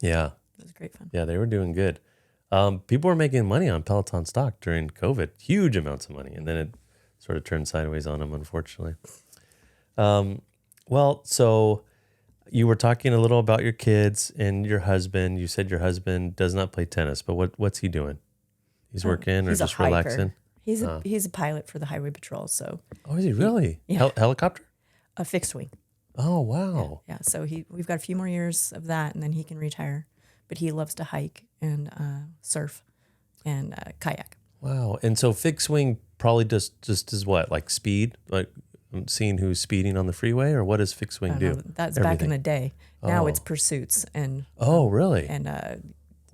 B: Yeah.
C: it was great fun.
B: Yeah, they were doing good. People were making money on Peloton stock during COVID, huge amounts of money. And then it sort of turned sideways on them, unfortunately. Well, so you were talking a little about your kids and your husband. You said your husband does not play tennis, but what's he doing? He's working or
C: He's a
B: just
C: hiker.
B: relaxing?
C: He's a pilot for the highway patrol, so
B: Oh, is he really?
C: Yeah.
B: Helicopter?
C: a fixed wing.
B: Oh, wow.
C: Yeah, so we've got a few more years of that, and then he can retire. But he loves to hike and surf and kayak.
B: Wow. And so fixed wing probably just is what? Like speed? Like seeing who's speeding on the freeway? Or what does fixed wing do?
C: That's back in
B: Everything.
C: the day. Now
B: Oh.
C: it's pursuits and
B: Oh, really?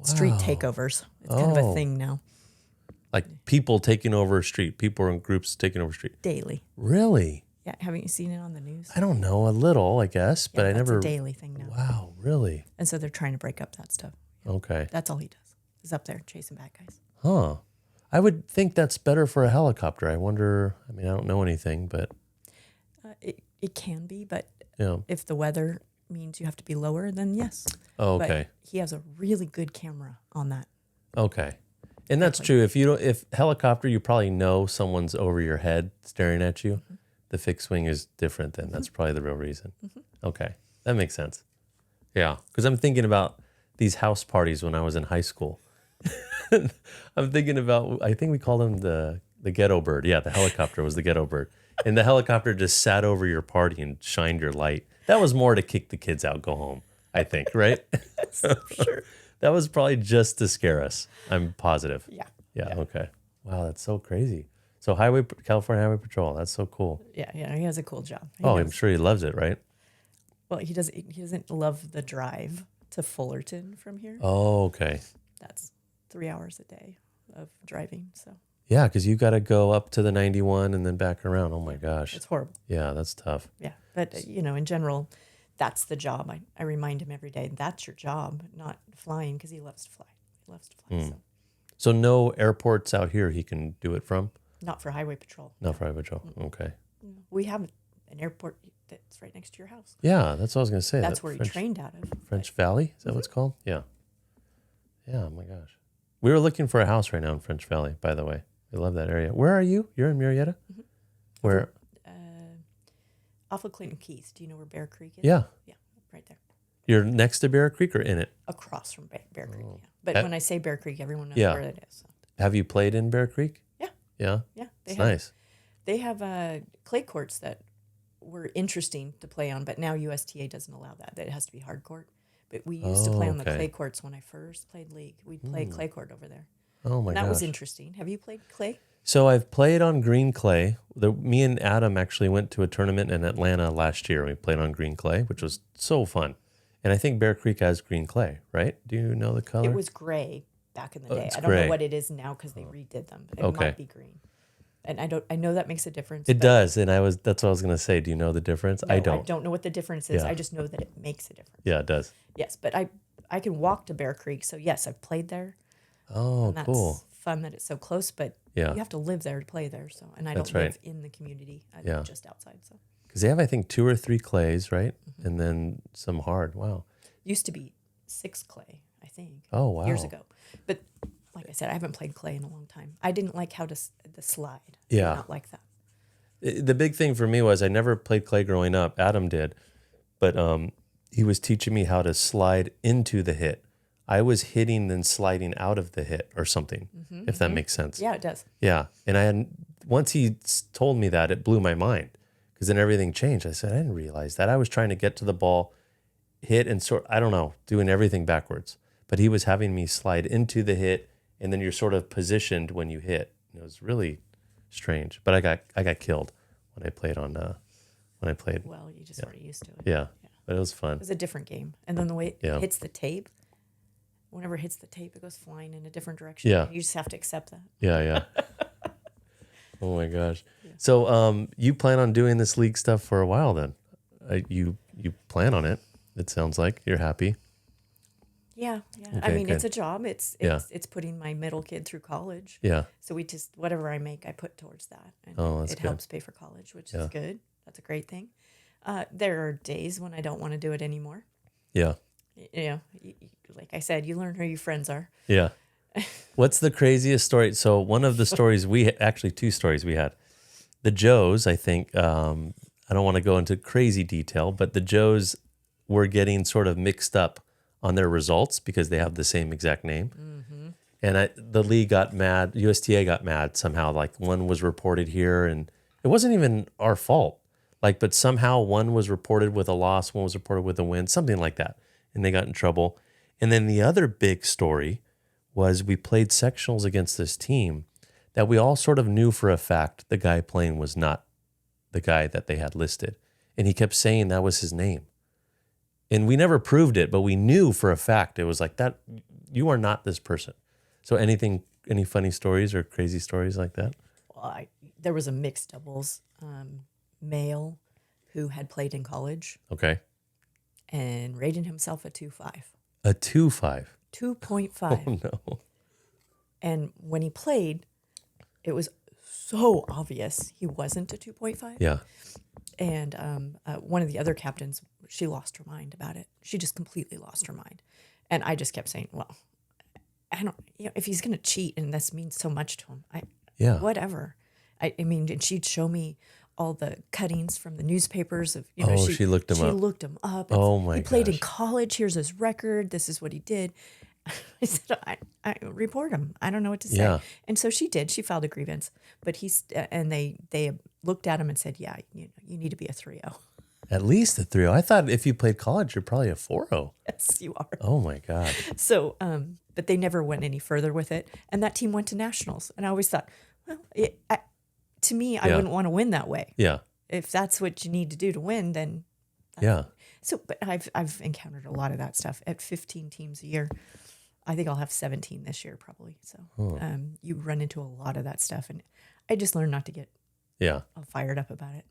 C: street
B: Wow.
C: takeovers. It's kind of
B: Oh.
C: a thing now.
B: Like people taking over a street, people in groups taking over a street.
C: Daily.
B: Really?
C: Yeah, haven't you seen it on the news?
B: I don't know, a little, I guess, but
C: Yeah,
B: I
C: that's
B: never.
C: a daily thing now.
B: Wow, really?
C: And so they're trying to break up that stuff.
B: Okay.
C: That's all he does. He's up there chasing bad guys.
B: Huh. I would think that's better for a helicopter. I wonder, I mean, I don't know anything, but,
C: It can be, but
B: you know.
C: if the weather means you have to be lower, then yes.
B: Oh, okay.
C: But he has a really good camera on that.
B: Okay. And that's true. If helicopter, you probably know someone's over your head staring at you.
C: Mm-hmm.
B: The fixed wing is different then. That's probably the real reason. Okay. That makes sense. Yeah. Because I'm thinking about these house parties when I was in high school. I'm thinking about, I think we called them the ghetto bird. Yeah, the helicopter was the ghetto bird. And the helicopter just sat over your party and shined your light. That was more to kick the kids out, go home, I think, right?
C: Sure.
B: That was probably just to scare us. I'm positive.
C: Yeah.
B: Yeah. Okay. Wow, that's so crazy. So California Highway Patrol. That's so cool.
C: Yeah, he has a cool job.
B: I'm sure he loves it, right?
C: Well, he doesn't love the drive to Fullerton from here.
B: Oh, okay.
C: That's 3 hours a day of driving, so
B: Yeah, because you got to go up to the 91 and then back around. Oh my gosh.
C: it's horrible.
B: Yeah, that's tough.
C: Yeah, but in general, that's the job. I remind him every day, that's your job, not flying, because he loves to fly. He loves to fly, so
B: So no airports out here he can do it from?
C: not for highway patrol.
B: Not for Highway Patrol. Okay.
C: We have an airport that's right next to your house.
B: Yeah, that's what I was going to say.
C: That's
B: that
C: where
B: French,
C: he trained out of.
B: French Valley? Is that what it's called? Yeah. Yeah, oh my gosh. We were looking for a house right now in French Valley, by the way. I love that area. Where are you? You're in Murrieta?
C: Mm-hmm.
B: Where?
C: Off of Clinton Keys. Do you know where Bear Creek is?
B: Yeah.
C: Yeah, right there.
B: You're next to Bear Creek or in it?
C: Across from Bear Creek, yeah. But when I say Bear Creek, everyone knows where it is. So.
B: Have you played in Bear Creek?
C: Yeah.
B: Yeah?
C: Yeah.
B: It's nice.
C: They have clay courts that were interesting to play on, but now USTA doesn't allow that. That it has to be hard court. But we used to play on the clay courts when I first played league. We'd play clay court over there.
B: Oh my gosh.
C: That was interesting. Have you played clay?
B: So I've played on green clay. Me and Adam actually went to a tournament in Atlanta last year. We played on green clay, which was so fun. And I think Bear Creek has green clay, right? Do you know the color?
C: It was gray back in the day. I don't
B: gray.
C: know what it is now because they redid them. But it might be green. And I know that makes a difference.
B: It does. And that's what I was going to say. Do you know the difference?
C: No,
B: I don't.
C: I don't know what the difference is. I just know that it makes a difference.
B: Yeah, it does.
C: Yes, but I can walk to Bear Creek. So yes, I've played there.
B: Oh,
C: and that's
B: cool.
C: Fun that it's so close, but you have to live there to play there. So, and I don't live in the community. I live just outside. So,
B: because they have, I think, 2 or 3 clays, right? Mm-hmm. And then some hard. Wow.
C: Used to be 6 clay, I think.
B: Oh, wow.
C: Years ago. But like I said, I haven't played clay in a long time. I didn't like how the slide.
B: Yeah.
C: I did not like that.
B: The big thing for me was I never played clay growing up. Adam did. But he was teaching me how to slide into the hit. I was hitting then sliding out of the hit or something, if that makes sense.
C: Yeah, it does.
B: Yeah. And once he told me that, it blew my mind because then everything changed. I said, I didn't realize that. I was trying to get to the ball, hit and I don't know, doing everything backwards. But he was having me slide into the hit and then you're sort of positioned when you hit. It was really strange. But I got killed when I played
C: Well, you just weren't used to it.
B: Yeah. But it was fun.
C: It was a different game. And then the way it hits the tape, whenever it hits the tape, it goes flying in a different direction.
B: Yeah.
C: You just have to accept that.
B: Yeah. Oh my gosh. Yeah. So you plan on doing this league stuff for a while then? You plan on it. It sounds like you're happy.
C: Yeah.
B: Okay,
C: I mean,
B: good.
C: it's a job. It's putting my middle kid through college.
B: Yeah.
C: So we just, whatever I make, I put towards that. And
B: that's
C: it
B: good.
C: helps pay for college, which is good. That's a great thing. There are days when I don't want to do it anymore.
B: Yeah.
C: You know, like I said, you learn who your friends are.
B: Yeah. What's the craziest story? So one of the stories actually 2 stories we had. The Joes, I think, I don't want to go into crazy detail, but the Joes were getting sort of mixed up on their results because they have the same exact name. Mm-hmm. And the league got mad. USTA got mad somehow. Like one was reported here and it wasn't even our fault. But somehow one was reported with a loss, one was reported with a win, something like that. And they got in trouble. And then the other big story was we played sectionals against this team that we all sort of knew for a fact the guy playing was not the guy that they had listed. And he kept saying that was his name. And we never proved it, but we knew for a fact it was like that. You are not this person. So any funny stories or crazy stories like that?
C: Well, there was a mixed doubles male who had played in college.
B: Okay.
C: And rated himself a 2.5.
B: A 2.5?
C: 2.5.
B: Oh, no.
C: And when he played, it was so obvious he wasn't a 2.5.
B: Yeah.
C: And one of the other captains, she lost her mind about it. She just completely lost her mind. And I just kept saying, well, I don't, if he's going to cheat and this means so much to him, whatever. I mean, and she'd show me all the cuttings from the newspapers of,
B: she looked him up.
C: She looked him up.
B: Oh my gosh.
C: He played in college. Here's his record. This is what he did. I said, I report him. I don't know what to say.
B: Yeah.
C: And so she did. She filed a grievance. But they looked at him and said, yeah, you need to be a 3.0.
B: At least a 3.0. I thought if you played college, you're probably a 4.0.
C: Yes, you are.
B: Oh my God.
C: So, but they never went any further with it. And that team went to nationals. And I always thought, well, to me, I wouldn't want to win that way.
B: Yeah.
C: If that's what you need to do to win, then So, but I've encountered a lot of that stuff at 15 teams a year. I think I'll have 17 this year probably. So you run into a lot of that stuff, and I just learned not to get all fired up about it.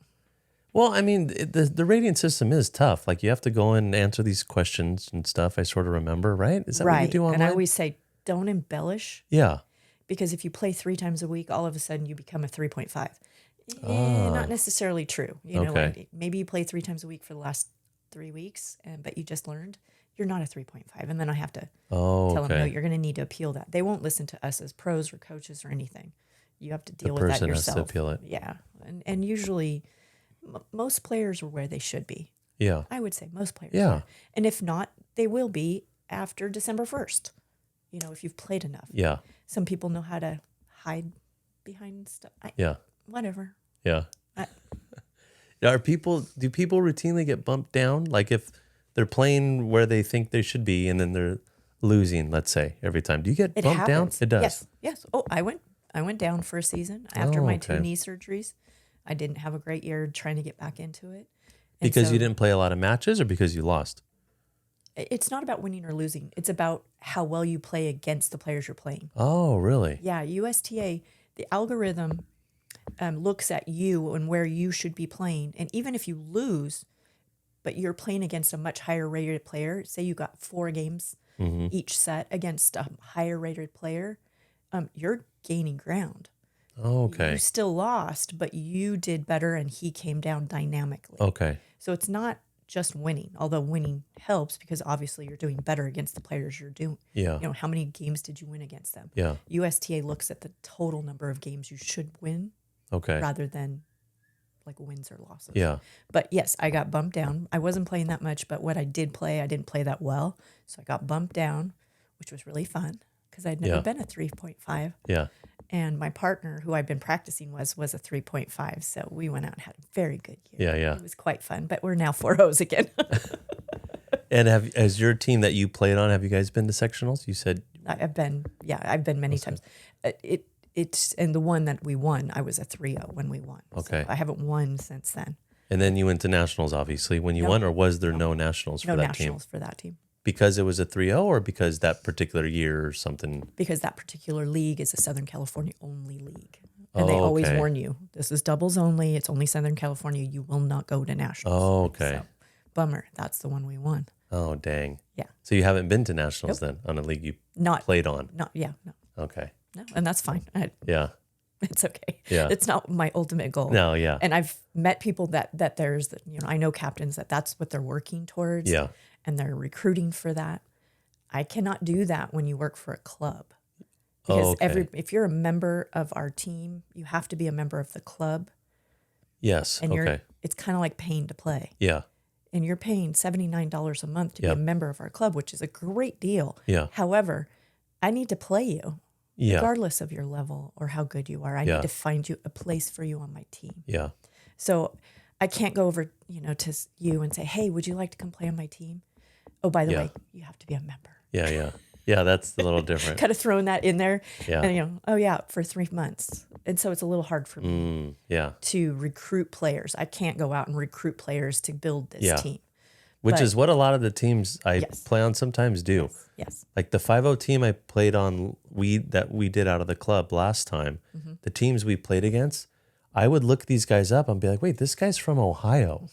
B: Well, I mean, the rating system is tough. Like you have to go in and answer these questions and stuff. I sort of remember, right? Is that what you do online?
C: And I always say, don't embellish.
B: Yeah.
C: Because if you play 3 times a week, all of a sudden you become a 3.5. Not necessarily true. You know, maybe you play 3 times a week for the last 3 weeks, but you just learned. you're not a 3.5. And then I have to
B: Oh,
C: tell
B: okay.
C: them, no, you're going to need to appeal that. They won't listen to us as pros or coaches or anything. You have to
B: The
C: deal with that
B: person has
C: yourself.
B: to appeal it.
C: Yeah. And usually most players are where they should be.
B: Yeah.
C: I would say most players
B: Yeah.
C: are. And if not, they will be after December 1st, if you've played enough.
B: Yeah.
C: Some people know how to hide behind stuff.
B: Yeah.
C: Whatever.
B: Yeah.
C: I-
B: do people routinely get bumped down? Like if they're playing where they think they should be and then they're losing, let's say, every time. Do you get bumped
C: happens.
B: down? It does.
C: Yes. Yes. Oh, I went down for a season after my 2
B: okay.
C: knee surgeries. I didn't have a great year trying to get back into it.
B: Because you didn't play a lot of matches or because you lost?
C: It's not about winning or losing. It's about how well you play against the players you're playing.
B: Oh, really?
C: Yeah, USTA, the algorithm looks at you and where you should be playing. And even if you lose, but you're playing against a much higher rated player, say you got 4 games each set against a higher rated player, you're gaining ground.
B: Oh, okay.
C: You still lost, but you did better and he came down dynamically.
B: Okay.
C: So it's not just winning, although winning helps because obviously you're doing better against the players you're doing.
B: Yeah.
C: How many games did you win against them?
B: Yeah.
C: USTA looks at the total number of games you should win
B: Okay.
C: rather than like wins or losses.
B: Yeah.
C: But yes, I got bumped down. I wasn't playing that much, but what I did play, I didn't play that well. So I got bumped down, which was really fun because I'd never been a 3.5.
B: Yeah.
C: And my partner, who I've been practicing was a 3.5. So we went out and had a very good year.
B: Yeah, yeah.
C: It was quite fun, but we're now 4-0s again.
B: And as your team that you played on, have you guys been to sectionals? You said
C: I've been many times. And the one that we won, I was a 3-0 when we won.
B: Okay.
C: So I haven't won since then.
B: And then you went to nationals, obviously, when you won, or was there no nationals for
C: No
B: that
C: nationals
B: team?
C: for that team.
B: Because it was a 3-0 or because that particular year or something?
C: Because that particular league is a Southern California only league. And they always
B: okay.
C: warn you, this is doubles only. It's only Southern California. You will not go to nationals.
B: Oh, okay.
C: So, bummer. That's the one we won.
B: Oh, dang.
C: Yeah.
B: So you haven't been to nationals then on a league you played on?
C: No.
B: Okay.
C: No, and that's fine.
B: Yeah.
C: It's okay.
B: Yeah.
C: It's not my ultimate goal.
B: No, yeah.
C: And I've met people that there's, I know captains that's what they're working towards.
B: Yeah.
C: And they're recruiting for that. I cannot do that when you work for a club. Because if you're a member of our team, you have to be a member of the club.
B: Yes.
C: And
B: okay.
C: it's kind of like paying to play.
B: Yeah.
C: And you're paying $79 a month to be a member of our club, which is a great deal.
B: Yeah.
C: However, I need to play you.
B: Yeah.
C: Regardless of your level or how good you are. I need to find you a place for you on my team.
B: Yeah.
C: So I can't go over, to you and say, hey, would you like to come play on my team? Oh, by the way, you have to be a member.
B: Yeah, yeah. Yeah, that's a little different.
C: Kind of throwing that in there.
B: Yeah.
C: And, for 3 months. And so it's a little hard for me to recruit players. I can't go out and recruit players to build this team.
B: Which is what a lot of the teams I play on sometimes do.
C: Yes.
B: Like the 5-0 team I played on, we did out of the club last time, the teams we played against, I would look these guys up and be like, wait, this guy's from Ohio.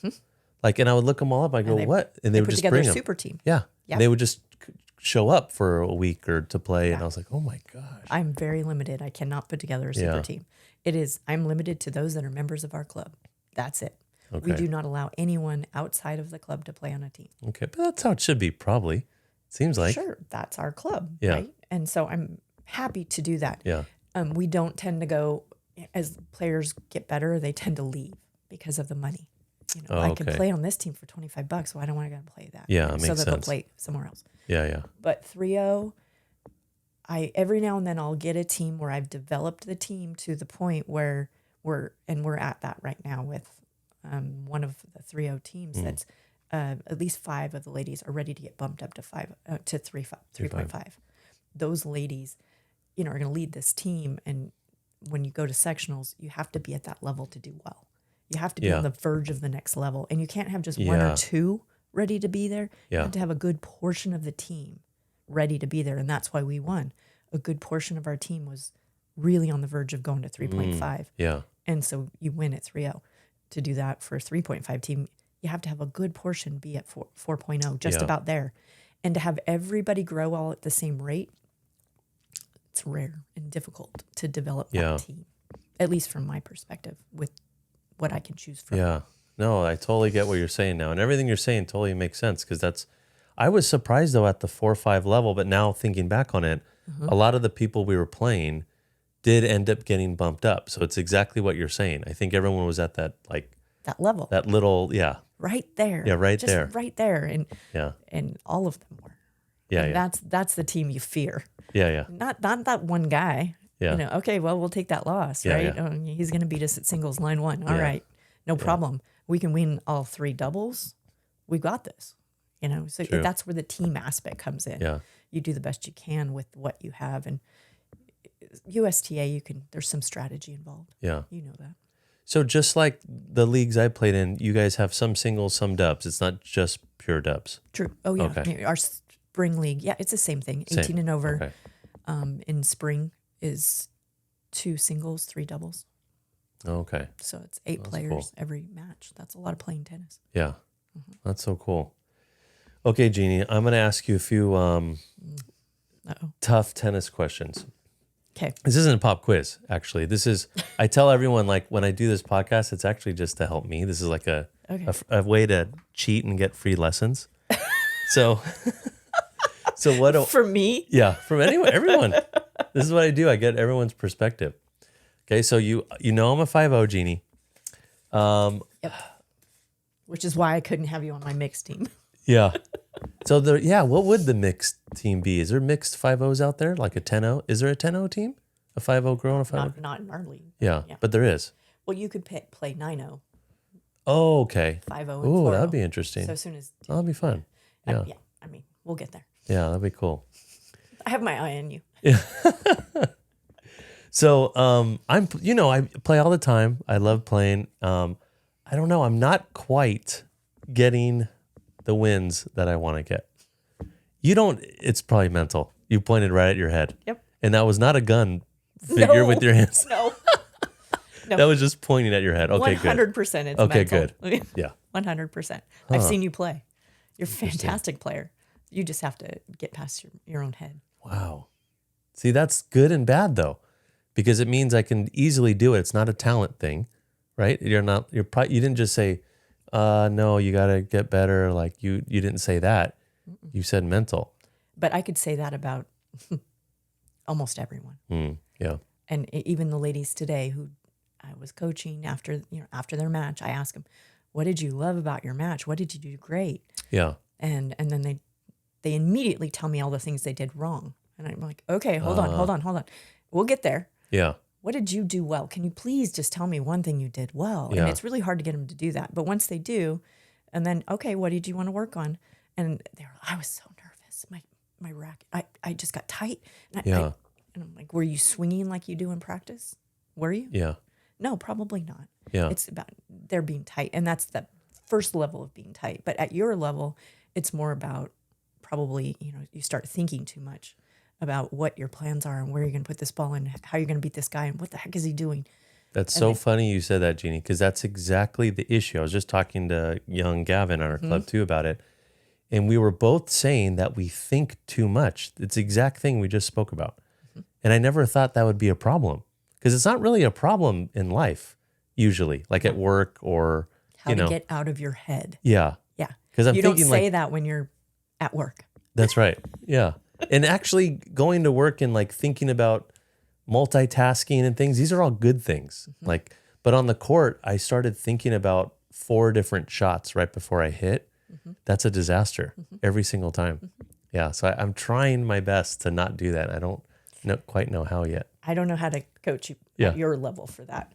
B: Like, and I would look them all up. I go, what? And they would
C: put
B: just
C: together
B: bring
C: a
B: them.
C: super team.
B: Yeah.
C: Yeah.
B: And they would just show up for a week or to play. And I was like, oh my gosh.
C: I'm very limited. I cannot put together a super team. I'm limited to those that are members of our club. That's it.
B: Okay.
C: We do not allow anyone outside of the club to play on a team.
B: Okay. But that's how it should be, probably. Seems like.
C: Sure, that's our club,
B: Yeah.
C: right? And so I'm happy to do that.
B: Yeah.
C: We don't tend to go, as players get better, they tend to leave because of the money. I can play on this team for $25. Why don't I go play that?
B: Yeah, it
C: so
B: makes
C: that they'll
B: sense.
C: play somewhere else.
B: Yeah, yeah.
C: But 3-0, every now and then I'll get a team where I've developed the team to the point where we're at that right now with one of the 3-0 teams that's at least 5 of the ladies are ready to get bumped up to 3.5. Those ladies, are going to lead this team. And when you go to sectionals, you have to be at that level to do well. You have to be on the verge of the next level. And you can't have just one or two ready to be there. You have to have a good portion of the team ready to be there. And that's why we won. A good portion of our team was really on the verge of going to 3.5.
B: Yeah.
C: And so you win at 3-0. To do that for a 3.5 team, you have to have a good portion be at 4.0, just about there. And to have everybody grow all at the same rate, it's rare and difficult to develop that team, at least from my perspective, with what I can choose from.
B: Yeah. No, I totally get what you're saying now. And everything you're saying totally makes sense because I was surprised though at the 4-5 level, but now thinking back on it, a lot of the people we were playing did end up getting bumped up. So it's exactly what you're saying. I think everyone was at that
C: that level,
B: that little,
C: right there.
B: Yeah, right
C: just
B: there.
C: right there. And
B: Yeah.
C: and all of them were.
B: Yeah,
C: And
B: yeah.
C: that's the team you fear.
B: Yeah.
C: Not that one guy.
B: Yeah.
C: Okay, well, we'll take that loss,
B: Yeah,
C: right?
B: yeah.
C: Oh, he's going to beat us at singles line one. All
B: Yeah.
C: right, no problem. We can win all 3 doubles. We got this. So
B: True.
C: that's where the team aspect comes in.
B: Yeah.
C: You do the best you can with what you have, and USTA, there's some strategy involved.
B: Yeah.
C: You know that.
B: So just like the leagues I played in, you guys have some singles, some dubs. It's not just pure dubs.
C: True. Oh yeah.
B: Okay.
C: Our spring league, yeah, it's the same thing. 18
B: Same.
C: and over.
B: Okay.
C: In spring is 2 singles, 3 doubles.
B: Okay.
C: So it's 8 players
B: cool.
C: every match. That's a lot of playing tennis.
B: Yeah. That's so cool. Okay, Jeannie, I'm going to ask you a few tough tennis questions.
C: Okay.
B: This isn't a pop quiz, actually. This is, I tell everyone, like, when I do this podcast, it's actually just to help me. This is like a way to cheat and get free lessons. So what?
C: For me?
B: Yeah, from everyone. This is what I do. I get everyone's perspective. Okay, so you know I'm a 5-0, Jeannie.
C: Yep. Which is why I couldn't have you on my mixed team.
B: Yeah. So what would the mixed team be? Is there mixed 5-0s out there, like a 10-0? Is there a 10-0 team? A 5-0 girl and a 5-0?
C: Not in our league.
B: Yeah, but there is.
C: Well, you could play 9-0,
B: Oh, okay.
C: 5-0, and 4-0.
B: Oh, that'd be interesting.
C: So as soon as...
B: That'd be fun. Yeah.
C: We'll get there.
B: Yeah, that'd be cool.
C: I have my eye on you.
B: So I play all the time. I love playing. I don't know. I'm not quite getting the wins that I want to get. You don't. It's probably mental. You pointed right at your head.
C: Yep.
B: And that was not a gun figure with your hands.
C: No.
B: That was just pointing at your head. Okay,
C: 100%
B: good.
C: it's
B: Okay,
C: mental.
B: good. Yeah.
C: 100%. I've seen you play. You're a fantastic player. You just have to get past your own head.
B: Wow. See, that's good and bad though, because it means I can easily do it. It's not a talent thing, right? You didn't just say, no, you got to get better. Like you didn't say that. You said mental.
C: But I could say that about almost everyone.
B: Yeah.
C: And even the ladies today who I was coaching after their match, I ask them, what did you love about your match? What did you do great?
B: Yeah.
C: And then they immediately tell me all the things they did wrong. And I'm like, okay, hold on. We'll get there.
B: Yeah.
C: What did you do well? Can you please just tell me one thing you did well?
B: Yeah.
C: And it's really hard to get them to do that. But once they do, and then, okay, what did you want to work on? And I was so nervous. My racket, I just got tight. And
B: Yeah.
C: and I'm like, were you swinging like you do in practice? Were you?
B: Yeah.
C: No, probably not.
B: Yeah.
C: It's about they're being tight. And that's the first level of being tight. But at your level, it's more about probably, you start thinking too much about what your plans are and where you're going to put this ball and how you're going to beat this guy and what the heck is he doing.
B: That's so funny you said that, Jeannie, because that's exactly the issue. I was just talking to young Gavin on our club too about it. And we were both saying that we think too much. It's the exact thing we just spoke about. And I never thought that would be a problem, because it's not really a problem in life usually, like at work or,
C: How to get out of your head.
B: Yeah.
C: Yeah.
B: Because I'm
C: you don't
B: thinking
C: say that when you're at work.
B: That's right. Yeah. And actually going to work and like thinking about multitasking and things, these are all good things. But on the court, I started thinking about 4 different shots right before I hit. That's a disaster every single time. Yeah. So I'm trying my best to not do that. I don't quite know how yet.
C: I don't know how to coach you at your level for that.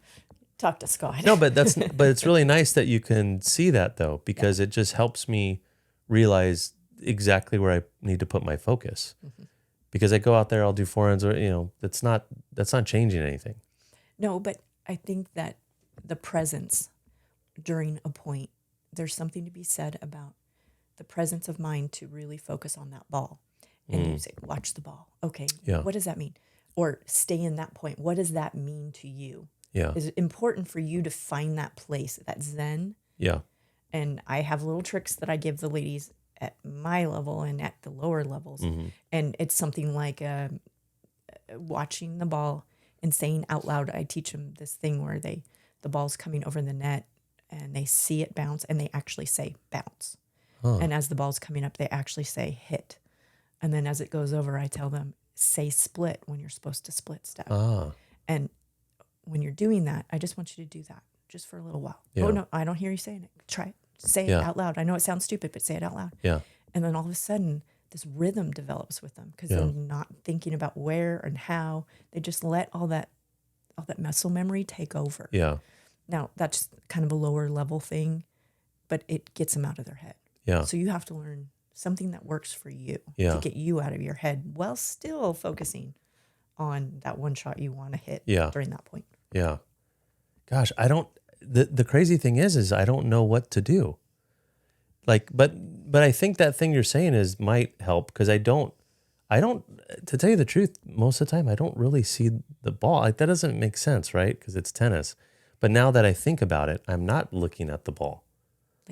C: Talk to Scott.
B: No, but it's really nice that you can see that though, because it just helps me realize exactly where I need to put my focus. Because I go out there, I'll do forehands, or that's not changing anything.
C: No, but I think that the presence during a point, there's something to be said about the presence of mind to really focus on that ball. And you say, watch the ball. Okay, what does that mean? Or stay in that point. What does that mean to you?
B: Yeah.
C: Is it important for you to find that place, that zen?
B: Yeah.
C: And I have little tricks that I give the ladies at my level and at the lower levels. And it's something like watching the ball and saying out loud. I teach them this thing where the ball's coming over the net and they see it bounce and they actually say bounce. And as the ball's coming up, they actually say hit. And then as it goes over, I tell them, say split when you're supposed to split step. And when you're doing that, I just want you to do that just for a little while.
B: Yeah.
C: Oh, no, I don't hear you saying it. Try it. Say it out loud. I know it sounds stupid, but say it out loud.
B: Yeah.
C: And then all of a sudden, this rhythm develops with them because they're not thinking about where and how. They just let all that muscle memory take over.
B: Yeah.
C: Now, that's kind of a lower level thing, but it gets them out of their head.
B: Yeah.
C: So you have to learn something that works for you
B: Yeah.
C: to get you out of your head while still focusing on that one shot you want to hit during that point.
B: Yeah. Gosh, the crazy thing is I don't know what to do. Like, but I think that thing you're saying might help because I don't, to tell you the truth, most of the time I don't really see the ball. Like, that doesn't make sense, right? Because it's tennis. But now that I think about it, I'm not looking at the ball.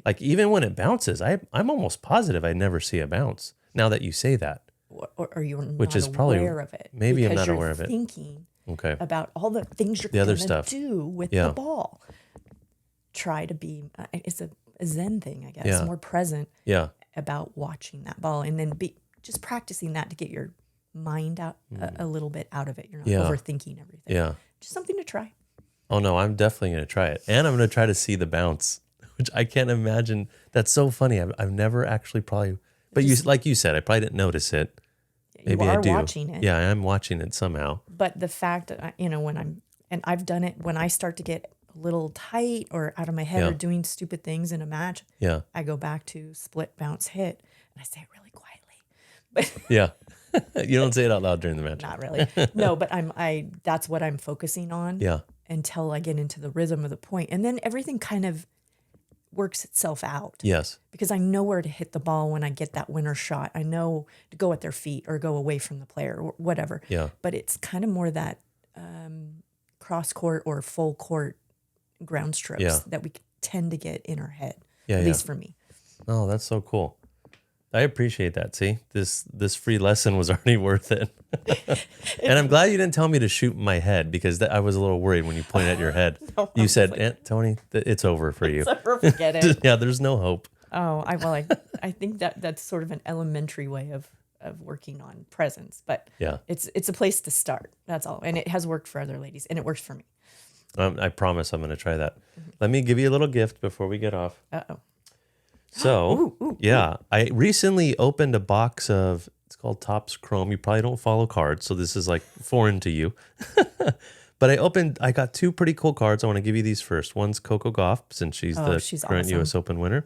B: Like even when it bounces, I'm almost positive I never see a bounce. Now that you say that.
C: Or you're
B: Which
C: not
B: is probably,
C: aware of it.
B: Maybe I'm not aware of it.
C: Thinking
B: Okay.
C: about all the things you're going to do with the ball. Try to be, it's a Zen thing, I guess, more present about watching that ball and then just practicing that to get your mind out a little bit out of it. You're not overthinking everything.
B: Yeah.
C: Just something to try.
B: Oh no, I'm definitely going to try it. And I'm going to try to see the bounce, which I can't imagine. That's so funny. I've never actually probably, but like you said, I probably didn't notice it. Maybe
C: you are
B: I do.
C: Watching it.
B: Yeah, I'm watching it somehow.
C: But the fact that, when I've done it, when I start to get a little tight or out of my head or doing stupid things in a match, I go back to split, bounce, hit, and I say it really quietly. But
B: yeah. You don't say it out loud during the match.
C: Not really. No, but that's what I'm focusing on.
B: Yeah.
C: Until I get into the rhythm of the point. And then everything kind of works itself out.
B: Yes.
C: Because I know where to hit the ball when I get that winner shot. I know to go at their feet or go away from the player or whatever.
B: Yeah.
C: But it's kind of more that cross court or full court ground strokes that we tend to get in our head.
B: Yeah,
C: at least for me.
B: Oh, that's so cool. I appreciate that. See, this free lesson was already worth it. And I'm glad you didn't tell me to shoot my head because I was a little worried when you pointed at your head.
C: No,
B: you said, Tony, it's over for you.
C: It's over, forget it.
B: Yeah, there's no hope.
C: Oh, I think that's sort of an elementary way of working on presence, but it's a place to start. That's all. And it has worked for other ladies and it works for me.
B: I promise I'm going to try that. Let me give you a little gift before we get off.
C: Uh-oh.
B: So, I recently opened a box of, it's called Topps Chrome. You probably don't follow cards, so this is like foreign to you. But I got two pretty cool cards. I want to give you these first. One's Coco Gauff, since she's current
C: awesome.
B: US Open winner.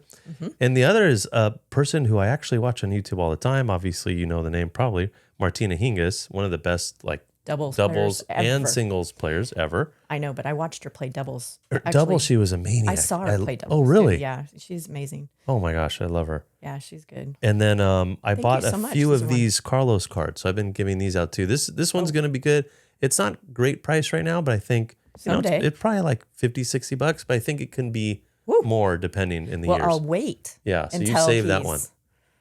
B: And the other is a person who I actually watch on YouTube all the time. Obviously, you know the name probably. Martina Hingis, one of the best doubles and singles players ever.
C: I know, but I watched her play doubles.
B: Doubles, she was a maniac.
C: I saw her play doubles.
B: Oh, really?
C: Too. Yeah, she's amazing.
B: Oh my gosh, I love her.
C: Yeah, she's good.
B: And then I bought a few of
C: This is
B: these Carlos cards, so I've been giving these out too. This one's going to be good. It's not great price right now, but I think it's probably like $50-$60, but I think it can be more depending in the years.
C: Well, I'll wait.
B: Yeah, so you save that one.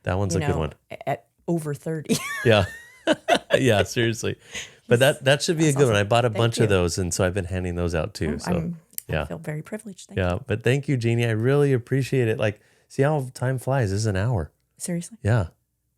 B: That one's a good one.
C: At over 30.
B: Yeah. Yeah, seriously. But that should be a good one. I bought a bunch of those, and so I've been handing those out too.
C: I feel very privileged. Thank you.
B: But thank you, Jeannie. I really appreciate it. Like, see how time flies. This is an hour.
C: Seriously?
B: Yeah.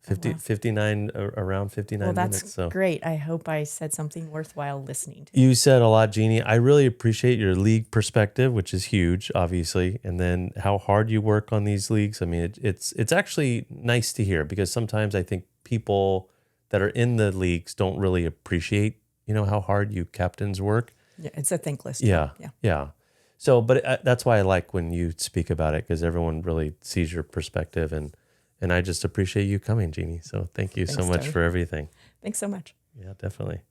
B: 59, around 59 minutes.
C: That's
B: So
C: great. I hope I said something worthwhile listening to.
B: You said a lot, Jeannie. I really appreciate your league perspective, which is huge, obviously, and then how hard you work on these leagues. I mean, it's actually nice to hear because sometimes I think people that are in the leagues don't really appreciate, how hard you captains work.
C: Yeah, it's a thankless
B: job.
C: Yeah.
B: Yeah. So, but that's why I like when you speak about it because everyone really sees your perspective and I just appreciate you coming, Jeannie. So thanks so much for everything.
C: Thanks so much.
B: Yeah, definitely.